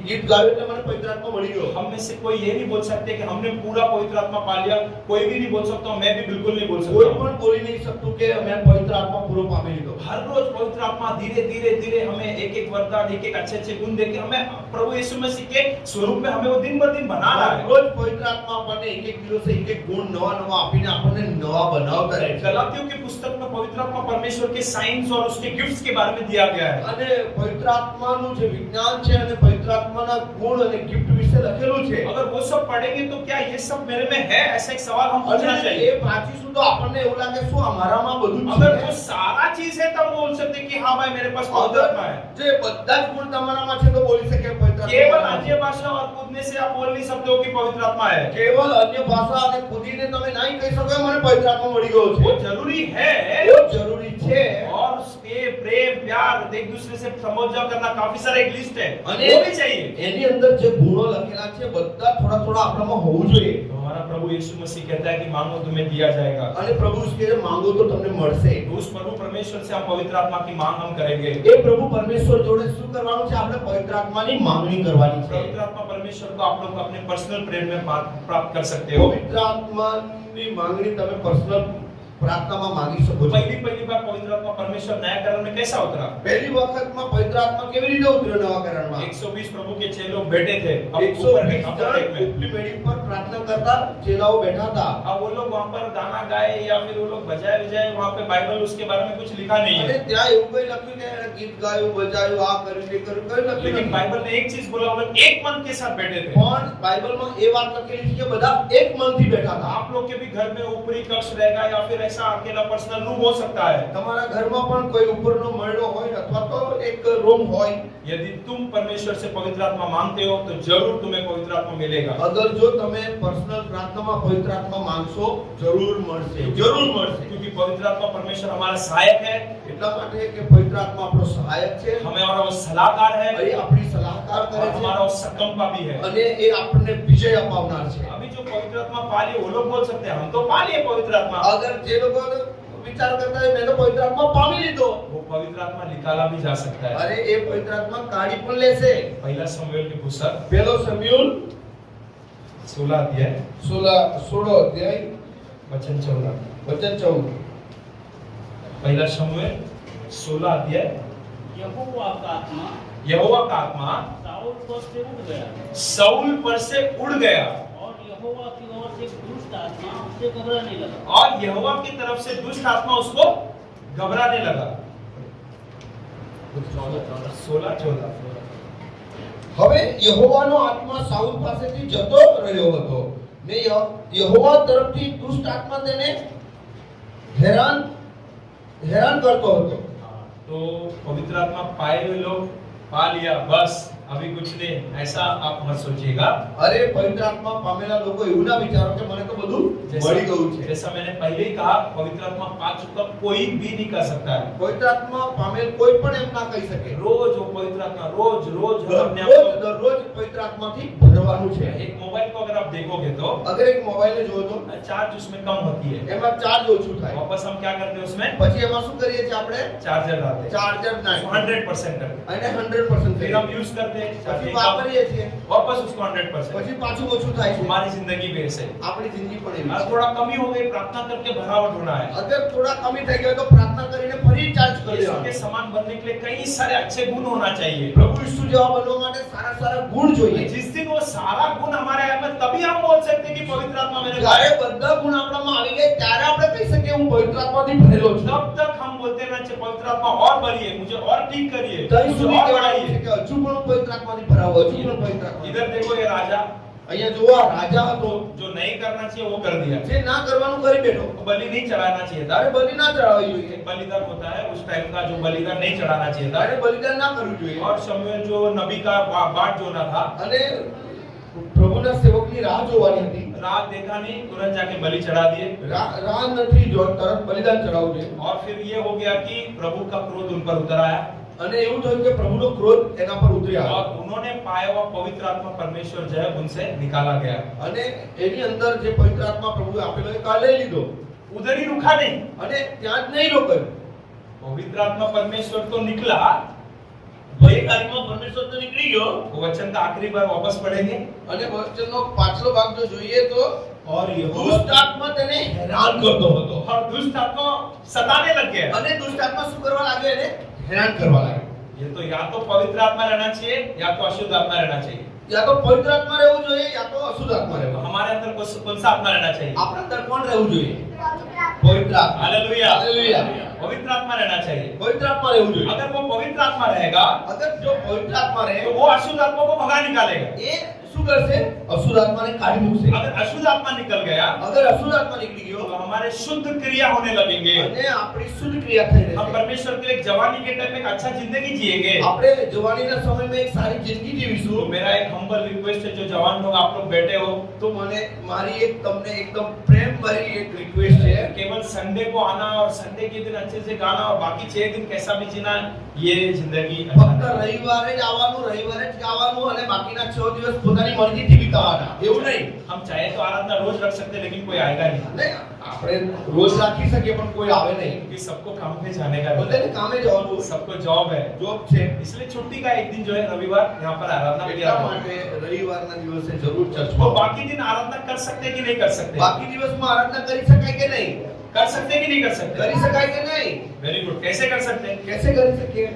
ગીત ગાયું એટલે મને પવિત્ર આત્મા મળી ગયો हम में से कोई ये नहीं बोल सकते कि हमने पूरा पवित्र आत्मा पा लिया। कोई भी नहीं बोल सकता, मैं भी बिल्कुल नहीं बोल કોઈ सकता। પણ બોલી નહીં શકતું કે મેં પવિત્ર આત્મા પૂરો પામી લીધો हर रोज पवित्र आत्मा धीरे धीरे धीरे हमें एक एक वरदान, एक एक अच्छे गुण देके हमें प्रभु यीशु मसीह के स्वरूप में हमें वो दिन बर दिन बना रहा है। રોજ પવિત્ર આત્મા આપણને એક એક દિવસે એક એક ગુણ નવા નવા આપીને આપણને નવા બનાવતા રહે છે गलातियों की पुस्तक में पवित्र आत्मा परमेश्वर के साइंस और उसके गिफ्ट्स के बारे में दिया गया है। અને પવિત્ર આત્માનું જે વિજ્ઞાન છે અને પવિત્ર આત્માના ગુણ અને ગિફ્ટ વિશે લખેલું છે अगर वो सब पढ़ेंगे तो क्या ये सब मेरे में है, ऐसा एक सवाल हम पूछना અને चाहिए। એ વાંચીશું તો આપણને એવું લાગે શું અમારામાં બધું જ अगर છે वो सारा चीज है तब बोल सकते हैं कि हाँ भाई मेरे पास पवित्र અગર आत्मा है। જે બધા જ ગુણ તમારામાં છે તો બોલી શકે પવિત્ર केवल આત્મા अन्य भाषा और कूदने से आप बोल नहीं सकते हो कि पवित्र आत्मा है। કેવલ અન્ય ભાષા અને ખુદીને તમે નહીં કહી શકો મને પવિત્ર આત્મા મળી ગયો वो છે जरूरी है वो જરૂરી છે और उसके प्रेम प्यार एक दूसरे से समझौता करना काफी सारा एक लिस्ट है, અને वो भी चाहिए। એની અંદર જે ગુણો લખેલા છે બધા થોડા થોડા આપણામાં હોવું જોઈએ तो हमारा प्रभु यीशु मसीह कहता है कि मांगो तुम्हें दिया जाएगा। અને પ્રભુ કે માંગો તો તમને મળશે तो उस प्रभु परमेश्वर से हम पवित्र आत्मा की मांग हम करेंगे। એ પ્રભુ પરમેશ્વર જોડે શું કરવાનું છે આપણે પવિત્ર આત્માની માંગણી કરવાની છે पवित्र आत्मा परमेश्वर को आप लोग अपने पर्सनल प्रेयर में प्राप्त कर सकते हो। પવિત્ર આત્માની માંગણી તમે પર્સનલ પ્રાર્થનામાં માંગી શકો છો पहली बार पवित्र आत्मा परमेश्वर नया करण में कैसा उतरा? પહેલી વખતમાં પવિત્ર આત્મા કેવી રીતે ઉતર્યો નવા કરારમાં 120 प्रभु के 6 लोग बैठे थे अब 120 ऊपर में, upper જણ deck में। ઉપલી મેડી પર પ્રાર્થના કરતા ચેલાઓ બેઠા હતા अब वो लोग वहां पर गाना गाए या फिर वो लोग बजाए वहां पे बाइबल उसके बारे में कुछ लिखा नहीं અને है। ત્યાં એવું કઈ લખ્યું કે ગીત ગાયું બજાયું આ કર્યું તે કર્યું કઈ લખ્યું लेकिन નથી बाइबल ने एक चीज बोला, वो लोग एक मन के साथ बैठे थे। પણ બાઇબલમાં એ વાત લખેલી છે કે બધા એક મનથી બેઠા હતા आप लोग के भी घर में ऊपरी कक्ष रहेगा या फिर ऐसा अकेला पर्सनल रूम हो सकता है। તમારા ઘરમાં પણ કોઈ ઉપરનો મરડો હોય અથવા તો એક રૂમ હોય यदि तुम परमेश्वर से पवित्र आत्मा मांगते हो तो जरूर तुम्हें पवित्र आत्मा मिलेगा। અગર જો તમે પર્સનલ પ્રાર્થનામાં પવિત્ર આત્મા માંગશો જરૂર મળશે क्योंकि पवित्र आत्मा परमेश्वर हमारा सहायक है, એટલા માટે કે પવિત્ર આત્મા આપણો સહાયક છે हमारा वो सलाहकार है એ આપણી સલાહકાર और કરે છે हमारा वो सकंपा भी है। અને એ આપણને વિજય અપાવનાર છે अभी जो पवित्र आत्मा पा लिए वो लोग बोल सकते हैं हम तो पा लिए पवित्र आत्मा। અગર જે લોકો વિચાર કરતા હોય મેં તો પવિત્ર આત્મા પામી લીધો वो पवित्र आत्मा निकाला भी जा सकता है। અરે એ પવિત્ર આત્મા કાઢી પણ લેશે पहला शमूएल की पुस्तक પહેલો શમૂએલ 16 अध्याय 16 અધ્યાય वचन 14। વચન 14 पहला शमूएल 16 अध्याय। यहोवा का आत्मा यहोवा का आत्मा साउल पर से उठ गया साउल पर से उड़ गया और यहोवा की ओर से एक दुष्ट आत्मा उससे घबराने लगा और यहोवा की तरफ से दुष्ट आत्मा उसको घबराने लगा। 16-14। હવે યહોવાનો આત્મા સાઉલ પાસેથી જતો રહ્યો હતો ને યહોવા તરફથી દુષ્ટ આત્મા તેને હેરાન કરતો હતો तो पवित्र आत्मा पाए हुए लोग पा लिया, बस अभी कुछ नहीं, ऐसा आप मत सोचिएगा। અરે પવિત્ર આત્મા પામેલા લોકો એવું ના વિચારો કે મને તો બધું મળી ગયું છે। जैसा मैंने पहले ही कहा, पवित्र आत्मा पा चुका कोई भी नहीं कर सकता है। પવિત્ર આત્મા પામેલ કોઈ પણ એમ ના કહી શકે। रोज वो पवित्र आत्मा रोज रोज हम अपने आप દરરોજ को, દરરોજ પવિત્ર આત્માથી ભરવાનું છે। एक मोबाइल को अगर आप देखोगे तो અગર એક મોબાઈલને જોવો તો चार्ज उसमें कम होती है, એમાં ચાર્જ ઓછું થાય। वापस हम क्या करते हैं उसमें પછી એમાં શું કરીએ છીએ આપણે? चार्जर डालते हैं, ચાર્જર નાખીએ 100% करते हैं, અને 100% फिर કરીએ। हम यूज करते हैं, પછી चार्जिंग का, વાપરીએ છીએ, वापस उसको 100%। પછી પાછું ઓછું થાય છે। हमारी जिंदगी भी ऐसे है। આપણી જિંદગી પણ એવી और છે। थोड़ा कमी हो गई, प्रार्थना करके भरावट होना है। અગર થોડા કમી થઈ ગયો તો પ્રાર્થના કરીને ફરી ચાર્જ કરી यीशु के દેવાનું। समान बनने के लिए कई सारे अच्छे गुण होना चाहिए। પ્રભુ ઈસુ જેવા બનવા માટે સારા સારા ગુણ જોઈએ। जिस दिन वो सारा गुण हमारे आए में, तभी हम बोल सकते हैं कि पवित्र आत्मा मेरे में જ્યારે है। બધા ગુણ આપણામાં આવી જાય ત્યારે આપણે કહી શકીએ હું પવિત્ર આત્માથી ભરેલો છું। तब तक हम बोलते रहना चाहिए, पवित्र आत्मा और बढ़िए, मुझे और ठीक करिए, તઈ मुझे સુધી और કહેવાનું છે बढ़ाइए। કે હજુ પણ હું પવિત્ર આત્માથી ભરાવો, હજુ પણ પવિત્ર આત્મા। इधर देखो, ये राजा અહીંયા જુઓ આ રાજા હતો, जो नहीं करना चाहिए वो कर दिया। જે ના કરવાનું કરી બેઠો। बलि नहीं चढ़ाना चाहिए था। તારે બલિ ના ચડાવવી જોઈએ, एक बलिदान होता है उस टाइम का, जो बलिदान नहीं चढ़ाना चाहिए था। તારે બલિદાન ના કરવું જોઈએ। और शमूएल जो नबी का बाट जोना था, અને પ્રભુના સેવકની રાહ જોવાની હતી। रात देखा नहीं, तुरंत जाके बलि चढ़ा दिए। રાહ નથી જો તરત બલિદાન ચડાવવું જોઈએ। और फिर ये हो गया कि प्रभु का क्रोध उन पर उतर आया, અને એવું થયું કે પ્રભુનો ક્રોધ એના પર ઉતરી આવ્યો और उन्होंने पाया हुआ पवित्र आत्मा परमेश्वर जो है उनसे निकाला गया। અને એની અંદર જે પવિત્ર આત્મા પ્રભુએ આપેલો એ કાઢી લઈ લીધો उधर ही रुका नहीं, અને ત્યાં જ નહીં રોકાયો। पवित्र आत्मा परमेश्वर तो निकला। પવિત્ર આત્મા પરમેશ્વર તો નીકળી ગયો। वो वचन का आखिरी बार वापस पढ़ेंगे। અને વચનનો પાછલો ભાગ જો જોઈએ તો और यहोवा દુષ્ટ આત્મા તેને હેરાન કરતો હતો। और दुष्ट आत्मा सताने लग गया। અને દુષ્ટ આત્મા શું કરવા લાગ્યો? એને હેરાન કરવા લાગ્યો। ये तो या तो पवित्र आत्मा रहना चाहिए या तो अशुद्ध आत्मा रहना चाहिए। या तो पवित्र आत्मा રહેવું જોઈએ या तो अशुद्ध आत्मा तो રહેવું। हमारे अंदर कौन सा आत्मा रहना चाहिए? આપણા અંદર કોણ રહેવું જોઈએ? પવિત્ર આત્મા। हालेलुया। હાલેલુયા। पवित्र आत्मा रहना चाहिए। પવિત્ર આત્મા રહેવું જોઈએ। अगर वो पवित्र आत्मा रहेगा અગર જો પવિત્ર આત્મા રહે तो वो अशुद्ध आत्मा को भगा निकालेगा। એ શું કરશે? અશુદ્ધ આત્માને કાઢી મૂકશે। अगर अशुद्ध आत्मा निकल गया अगर अशुद्ध आत्मा निकली गयो तो हमारे शुद्ध क्रिया होने लगेंगे। અને આપણી શુદ્ધ ક્રિયા થઈ हम રહેશે। परमेश्वर के लिए जवानी के टाइम में एक अच्छा जिंदगी जिएंगे। આપણે જવાનીના સમયમાં એક સારી જિંદગી तो જીવીશું। मेरा एक हम्बल रिक्वेस्ट है, जो जवान लोग आप लोग बैठे हो, તો મને મારી એક તમને એકદમ પ્રેમ ભરી એક રિક્વેસ્ટ છે। केवल संडे को आना और संडे के दिन अच्छे से गाना और बाकी 6 दिन कैसा भी जीना, ये जिंदगी अच्छा ફક્ત नहीं। રવિવારે જ આવવાનું, રવિવારે જ ગાવાનું અને બાકીના 6 દિવસ પોતાની મરજીથી વિતાવવાના, એવું નહીં। हम चाहे तो आराधना रोज रख सकते हैं, लेकिन कोई आएगा नहीं, ને આપણે રોજ રાખી શકીએ પણ કોઈ આવે નહીં। क्योंकि सबको काम पे जाने का रहता બધાને કામે જવાનું, है, सबको जॉब है। જોબ છે। इसलिए छुट्टी का एक दिन जो है रविवार यहाँ पर आराधना किया એટલા जाता है। માટે રવિવારના દિવસે જરૂર तो ચર્ચમાં આવો। बाकी दिन आराधना कर सकते हैं कि नहीं कर सकते? બાકી દિવસમાં આરાધના કરી શકાય કે નહીં? कर सकते हैं कि नहीं कर सकते? કરી શકાય કે નહીં? Very good. कैसे कर सकते हैं? कैसे કરી શકીએ?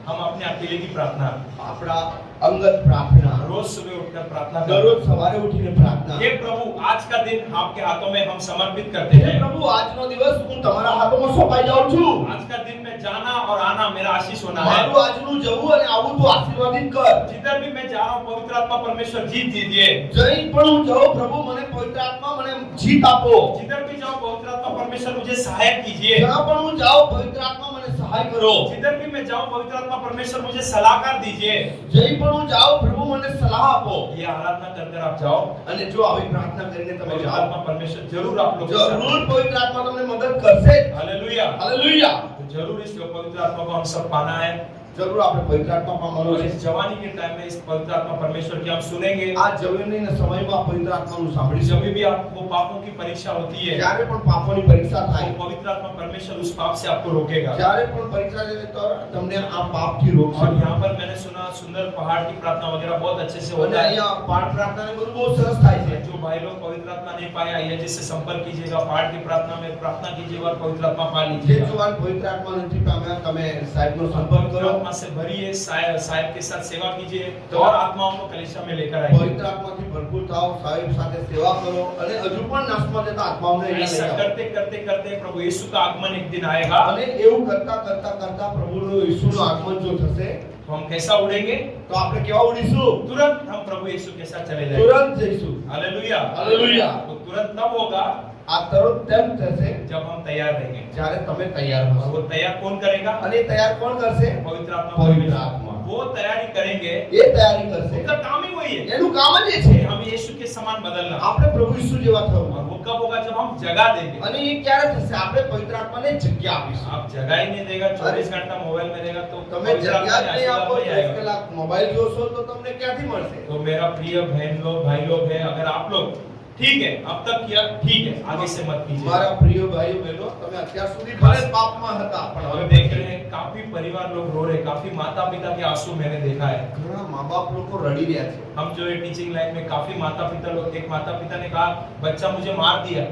हम अपने अकेले की प्रार्थना, આપણા અંગત પ્રાર્થના, रोज सुबह उठकर प्रार्थना करें। દરરોજ સવારે ઉઠીને પ્રાર્થના। हे प्रभु, आज का दिन आपके हाथों में हम समर्पित करते હે हैं। પ્રભુ, આજનો દિવસ હું તમારા હાથોમાં સોંપાઈ જાઉં છું। आज का दिन में जाना और आना मेरा आशीष होना है। મારું આજનું જવું અને આવું તું આશીર્વાદિત કર। जिधर भी मैं जा रहा हूँ, पवित्र आत्मा परमेश्वर जीत दीजिए। જઈ પણ હું જાઉં, પ્રભु મને પવિત્ર આત્મા મને જીત આપો। जिधर भी जाओ, पवित्र आत्मा परमेश्वर मुझे सहायक कीजिए। જ્યાં પણ હું જાઉં, પવિત્ર આત્મા મને સહાય કરો। जिधर भी मैं जाऊं, पवित्र आत्मा परमेश्वर मुझे सलाहकार दीजिए। જઈ પણ હું જાઉં, પ્રભુ મને સલાહ આપો। ये आराधना कर कर आप जाओ, અને જો આવી પ્રાર્થના કરીને તમે पवित्र જાઓ, आत्मा परमेश्वर जरूर आप लोग જરૂર પવિત્ર આત્મા તમને મદદ કરશે। हालेलुया। હાલેલુયા। तो जरूर इस पवित्र आत्मा को हम सब पाना है। જરૂર આપણે પવિત્ર આત્મા પામવાનું और છે। इस जवानी के टाइम में इस पवित्र आत्मा परमेश्वर की हम सुनेंगे। આ જવાનીના સમયમાં પવિત્ર આત્માનું સાંભળીશું। जब भी आपको पापों की परीक्षा होती है, જ્યારે પણ પાપોની પરીક્ષા થાય, तो पवित्र आत्मा परमेश्वर उस पाप से आपको रोकेगा। જ્યારે પણ પરીક્ષા જાય તો તમને આ પાપથી રોકશે। और यहाँ पर मैंने सुना सुंदर पहाड़ की प्रार्थना वगैरह बहुत अच्छे से અને होता है। અહીંયા પાઠ પ્રાર્થનાને બધું બહુ સરસ થાય છે। जो भाई लोग पवित्र आत्मा नहीं पाया, ये जिससे संपर्क कीजिएगा, पाठ की प्रार्थना में प्रार्थना कीजिएगा और पवित्र आत्मा पा જે लीजिएगा। જવાન પવિત્ર આત્મા નથી પામ્યા, તમે સાહેબનો સંપર્ક पवित्र કરો। आत्मा से भरिए, साहिब के साथ सेवा कीजिए और आत्माओं को कलीसिया में लेकर आइए। પવિત્ર આત્માથી ભરપૂર થાઓ, સાહેબ સાથે સેવા કરો અને હજુ પણ નાશમાં જતા આત્માઓને અહીંયા લઈ ऐसा આવો। करते करते करते प्रभु यीशु का आगमन एक दिन आएगा। અને એવું કરતા કરતા કરતા પ્રભુનું ઈસુનું આગમન જો થશે तो हम कैसा उड़ेंगे? તો આપણે કેવા ઉડીશું? तुरंत हम प्रभु यीशु के साथ चले जाएंगे। તુરંત જઈશું। हालेलुया। हालेलुया। तो तुरंत तब होगा આ તરત તેમ થશે जब हम तैयार रहेंगे। જ્યારે તમે તૈયાર और હશો। वो तैयार कौन करेगा? અને તૈયાર કોણ કરશે? पवित्र आत्मा પવિત્ર परमेश्वर। આત્મા। वो तैयारी करेंगे, એ તૈયારી કરશે उनका काम ही वही है એનું કામ જ એ છે कि हम यीशु के समान बदलना। આપણે પ્રભુ ઈસુ જેવા થવું और वो कब होगा? जब हम जगह देंगे। અને એ ક્યારે થશે? આપણે પવિત્ર આત્માને જગ્યા આપીશું। आप जगह ही नहीं देगा, 24 घंटा मोबाइल में रहेगा तो તમે पवित्र જગ્યા आत्मा જ નહીં આપો, नहीं 24 आएगा। કલાક મોબાઈલ જોશો તો તમને ક્યાંથી મળશે? तो मेरा प्रिय बहन लोग, भाई लोग है, अगर आप लोग ठीक है अब तक किया, ठीक है, आगे से मत कीजिए। મારા પ્રિય ભાઈઓ બહેનો, તમે અત્યાર સુધી ભલે પાપમાં હતા પણ हम હવે देख रहे हैं काफी परिवार लोग रो रहे, काफी माता पिता के आंसू मैंने देखा है। ઘણા મા-બાપ લોકો રડી રહ્યા છે। हम जो है टीचिंग लाइन में काफी माता पिता लोग, एक माता पिता ने कहा बच्चा मुझे मार दिया।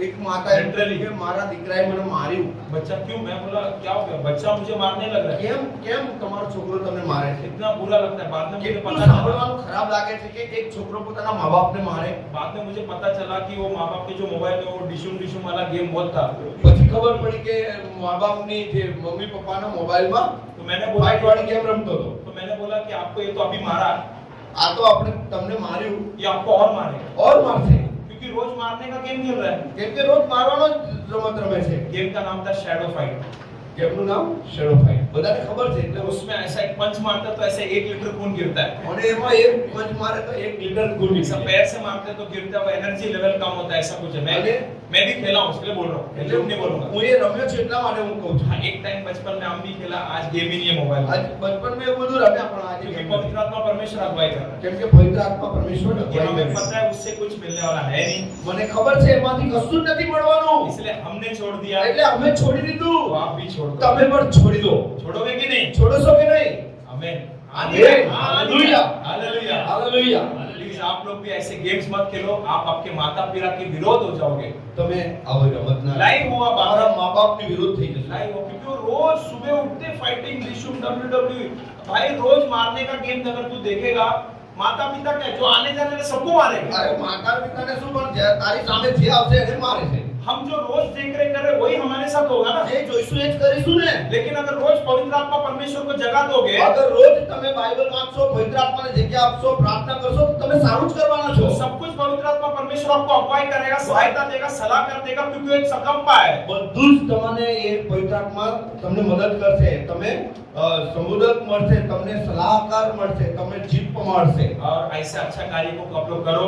એક માતા એમ Literally. કે મારા દીકરાએ મને માર્યું। बच्चा क्यों? मैं बोला क्या हो गया? बच्चा मुझे मारने लग रहा है। કેમ કેમ તમારો છોકરો તમને મારે છે? इतना बुरा लगता है। बाद में मुझे કેટલું पता चला, સાંભળવાનું ખરાબ લાગે છે કે એક છોકરો પોતાના મા-બાપને મારે। बाद में मुझे पता चला कि वो माँ बाप के जो मोबाइल में वो डिशुम डिशुम वाला गेम बहुत था। પછી ખબર પડી કે મા-બાપની જે મમ્મી પપ્પાના મોબાઈલમાં तो मैंने बोला ફાઇટ વાળી ગેમ રમતો હતો। तो मैंने बोला कि आपको ये तो अभी मारा, આ તો આપણે તમને માર્યું ये आपको और मारेगा, और मारશે क्योंकि रोज मारने का गेम खेल रहा है। કેમ કે રોજ મારવાનો જ રમત રમે છે। गेम का नाम था शैडो फाइट। ગેમનું નામ શેડો फाइट। બધાને ખબર છે એટલે तो उसमें ऐसा एक पंच मारता है तो ऐसे 1 लीटर खून गिरता है। અને એમાં એક પંચ મારે તો 1 लीटर खून ऐसा નીકળે। पैर से मारते हैं तो गिरता है, वो एनर्जी लेवल कम होता है, ऐसा कुछ है। मैं भी खेला हूं, इसलिए बोल रहा हूं, मैं झूठ नहीं बोलूंगा। હું એ રમ્યો છું એટલા માટે હું કહું છું। हाँ, एक टाइम बचपन में हम भी खेला, आज गेम ही नहीं है मोबाइल આજ में, બચપન में એવું બધું રમ્યા પણ આજે क्योंकि કેમ पवित्र आत्मा परमेश्वर अगुवाई कर रहा है। કેમ કે પવિત્ર આત્મા પરમેશ્વર ये અગુવાઈ हमें કરે છે। पता है उससे कुछ मिलने वाला है नहीं, મને ખબર છે એમાંથી કશું જ નથી મળવાનું, इसलिए हमने छोड़ दिया, એટલે અમે છોડી દીધું। तो आप भी छोड़ दो। તમે પણ છોડી દો। छोड़ोगे कि नहीं? છોડશો કે નહીં? आमीन। आमीन। Hallelujah, hallelujah. હાલેલુયા। प्लीज आप लोग भी ऐसे गेम्स मत खेलो, आप आपके माता पिता के विरोध हो जाओगे। તમે આવી રમત ના लाइव हुआ મારા बाहर, મા-બાપની વિરુદ્ધ થઈ જશે। लाइव हो, क्योंकि वो रोज सुबह उठते फाइटिंग, डिशुम, WWE। भाई रोज मारने का गेम अगर तू देखेगा, माता पिता क्या जो आने जाने वाले सबको मारेगा। અરે માતા પિતાને શું પણ તારી સામે જે આવશે એને મારે છે। हम जो रोज देख रहे कर रहे वही हमारे साथ होगा ना। જે જોઈશું એ જ કરીશું ને। लेकिन अगर रोज पवित्र आत्मा परमेश्वर को जगा दोगे, અગર રોજ તમે બાઇબલ વાંચશો, પવિત્ર આત્માને જગ્યા આપશો, પ્રાર્થના કરશો તો તમે સારું જ કરવાના છો। तो सब कुछ पवित्र आत्मा परमेश्वर आपको अगुवाई करेगा, सहायता देगा, सलाहकार देगा, क्योंकि वो एक सकंपा है। બધું જ તમને એ પવિત્ર આત્મા તમને મદદ કરશે। તમે સંબોધક મળશે, તમને સલાહકાર મળશે, તમને જીત મળશે। और ऐसे अच्छा कार्य को आप लोग करो,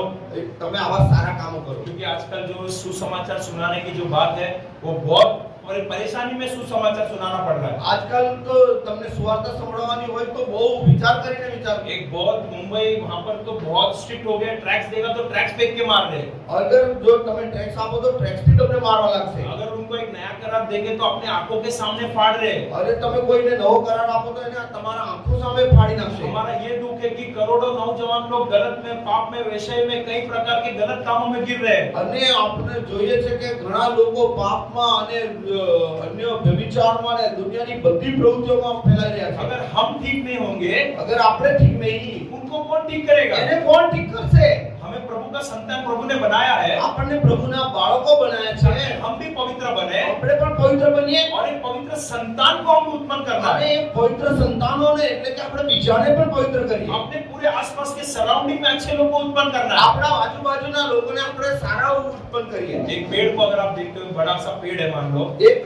તમે આવા સારા કામો કરો। क्योंकि आजकल जो सुसमाचार सुनाने की जो बात है वो बहुत परेशानी में सुसमाचार सुनाना पड़ रहा है। આજકાલ તો તમને સુવાર્તા સંભળાવવાની હોય તો બહુ વિચાર કરીને વિચાર। एक बहुत मुंबई वहां पर तो बहुत स्ट्रिक्ट हो गया, ट्रैक्स देगा तो ट्रैक्स फेंक के मार दे। અગર જો તમે ટેક્સ આપો તો ટેક્સ થી તમને મારવા લાગશે। अगर उनको एक नया करार देंगे तो अपने आंखों के सामने फाड़ रहे। અરે તમે કોઈને નવો કરાર આપો તો એને તમારા આંખો સામે ફાડી નાખશે। हमारा ये दुख है कि करोड़ों नौजवान लोग गलत में, पाप में, विषय में, कई प्रकार के गलत कामों में गिर रहे हैं। અને આપણે જોઈએ છે કે ઘણા લોકો પાપમાં અને અન્ય વ્યભિચારમાં અને દુનિયાની બધી પ્રવૃત્તિઓમાં ફેલાઈ રહ્યા છે। अगर हम ठीक नहीं होंगे, અગર આપણે ઠીક નહીં, उनको कौन ठीक करेगा? એને કોણ ઠીક કરશે? हमें प्रभु का संतान प्रभु ने बनाया है, આપણને પ્રભુના બાળકો બનાવ્યા છે। हम भी पवित्र बने આપણે પણ પવિત્ર બનીએ और एक पवित्र संतान को हम उत्पन्न करना અને है। એક પવિત્ર સંતાનોને એટલે કે આપણે બીજાને પણ પવિત્ર કરીએ। अपने पूरे आसपास के सराउंडिंग में अच्छे लोगों को उत्पन्न करना है। આપણા આજુબાજુના લોકોને આપણે સારા ઉત્પન્ન કરીએ। एक पेड़ को अगर आप देखते हो, बड़ा सा पेड़ है मान लो, એક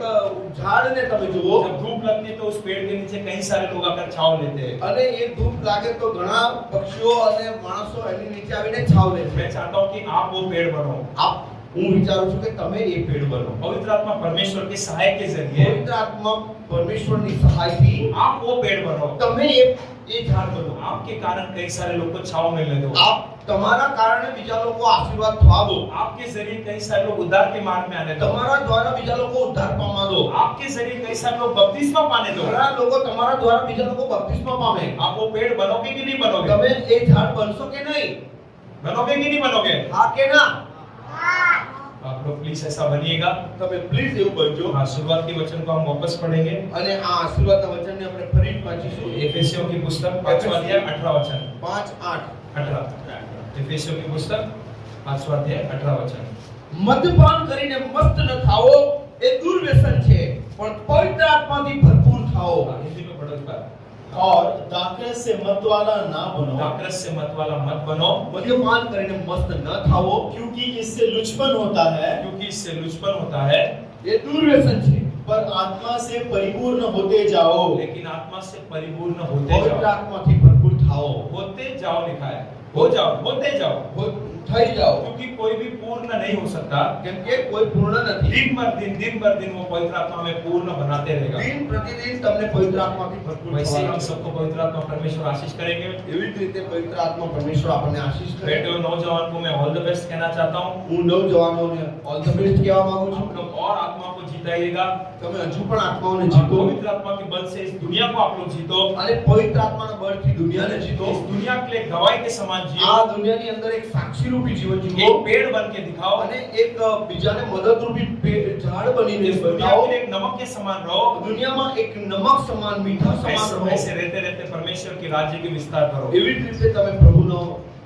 ઝાડને તમે જુઓ जब धूप लगती है तो उस पेड़ के नीचे कई सारे लोग आकर छांव लेते हैं। અને એ ધૂપ લાગે તો ઘણા પક્ષીઓ અને માણસો એની નીચે આવીને છાવ લે છે। मैं चाहता हूँ कि आप वो पेड़ बनो। હું વિચારું છું કે તમે એ પેડ બનો। पवित्र आत्मा परमेश्वर के सहाय के जरिए પવિત્ર આત્મા પરમેશ્વરની સહાયથી आप वो पेड़ बनो। તમે એ ઝાડ બનો। आपके कारण कई सारे लोग को छांव मिलने दो। આપ તમારા કારણે બીજા લોકો આશીર્વાદ થવા દો। आपके जरिए कई सारे लोग उद्धार के मार्ग में आने दो। તમારા દ્વારા બીજા લોકો ઉદ્ધાર પામવા દો। आपके जरिए कई सारे लोग बपतिस्मा पाने दो। ઘણા લોકો તમારા દ્વારા બીજા લોકો બપતિસ્મા પામે। आप वो पेड़ बनोगे कि नहीं बनोगे? તમે એ ઝાડ બનશો કે નહીં? बनोगे कि नहीं बनोगे? હા કે ના? आप लोग प्लीज ऐसा बनिएगा। તમે પ્લીઝ એવું બનજો। हाँ, शुरुआत के वचन को हम वापस पढ़ेंगे। અને આ આશીર્વાદના વચનને આપણે ફરી વાંચીશું। एफेसियों की पुस्तक 5वां अध्याय 18वां वचन। 5:8 18 एफेसियों की पुस्तक 5वां अध्याय 18वां वचन। મદ્યપાન કરીને મસ્ત ન થાઓ એ દુર્વ્યસન છે, પણ પવિત્ર આત્માથી ભરપૂર થાઓ। हिंदी में पढ़ो एक बार। और दाखरस से मत वाला ना बनो, दाखरस से मत वाला मत बनो, મદ્યપાન કરીને મસ્ત ન થાઓ, क्योंकि इससे लुचपन होता है, क्योंकि इससे लुचपन होता है। એ દુર્વ્યસન છે। पर आत्मा से परिपूर्ण होते जाओ। लेकिन आत्मा से परिपूर्ण होते પવિત્ર जाओ। આત્માથી ભરપૂર થાઓ, होते जाओ लिखा है, हो जाओ, होते जाओ, થઈ જાઓ, क्योंकि कोई भी पूर्ण नहीं हो सकता। કેમ કે કોઈ પૂર્ણ નથી। दिन भर दिन वो पवित्र आत्मा में पूर्ण बनाते रहेगा। દિન પ્રતિદિન તમને પવિત્ર આત્માથી ભરપૂર वैसे ही हम થવાનું છે। सबको पवित्र आत्मा परमेश्वर आशीष करेंगे। એવી જ રીતે પવિત્ર આત્મા પરમેશ્વર આપણને આશીષ કરે। बेटे और नौजवान को मैं ऑल द बेस्ट कहना चाहता हूँ। હું નવજવાનોને ઓલ ધ બેસ્ટ કહેવા માંગુ છું। आप लोग और आत्मा को जीताइएगा। તમે હજુ પણ આત્માઓને और જીતો पवित्र आत्मा के बल से इस दुनिया को आप लोग जीतो। અને પવિત્ર આત્માના બળથી દુનિયાને જીતો। इस दुनिया के लिए गवाही के समान जियो। આ દુનિયાની અંદર એક સાક્ષીરૂપી જીવન જીવો एक पेड़ बन के दिखाओ। અને એક બીજાને મદદરૂપી ઝાડ બનીને इस दुनिया બતાવો। के लिए एक नमक के समान रहो। દુનિયામાં એક નમક સમાન મીઠા સમાન રહો। ऐसे रहते रहते परमेश्वर के राज्य के विस्तार करो। એવી જ રીતે તમે પ્રભુનો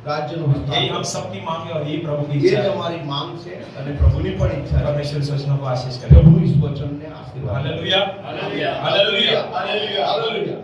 રાજ્યનો વિસ્તાર यही કરો। हम सबकी मांग है और यही प्रभु की એ इच्छा જ है। અમારી માંગ છે અને પ્રભુની પણ ઈચ્છા છે। परमेश्वर इस वचनों को आशीष करे। પ્રભુ ઈસ વચનને આશીર્વાદ આપે। Hallelujah, hallelujah, hallelujah, hallelujah, hallelujah.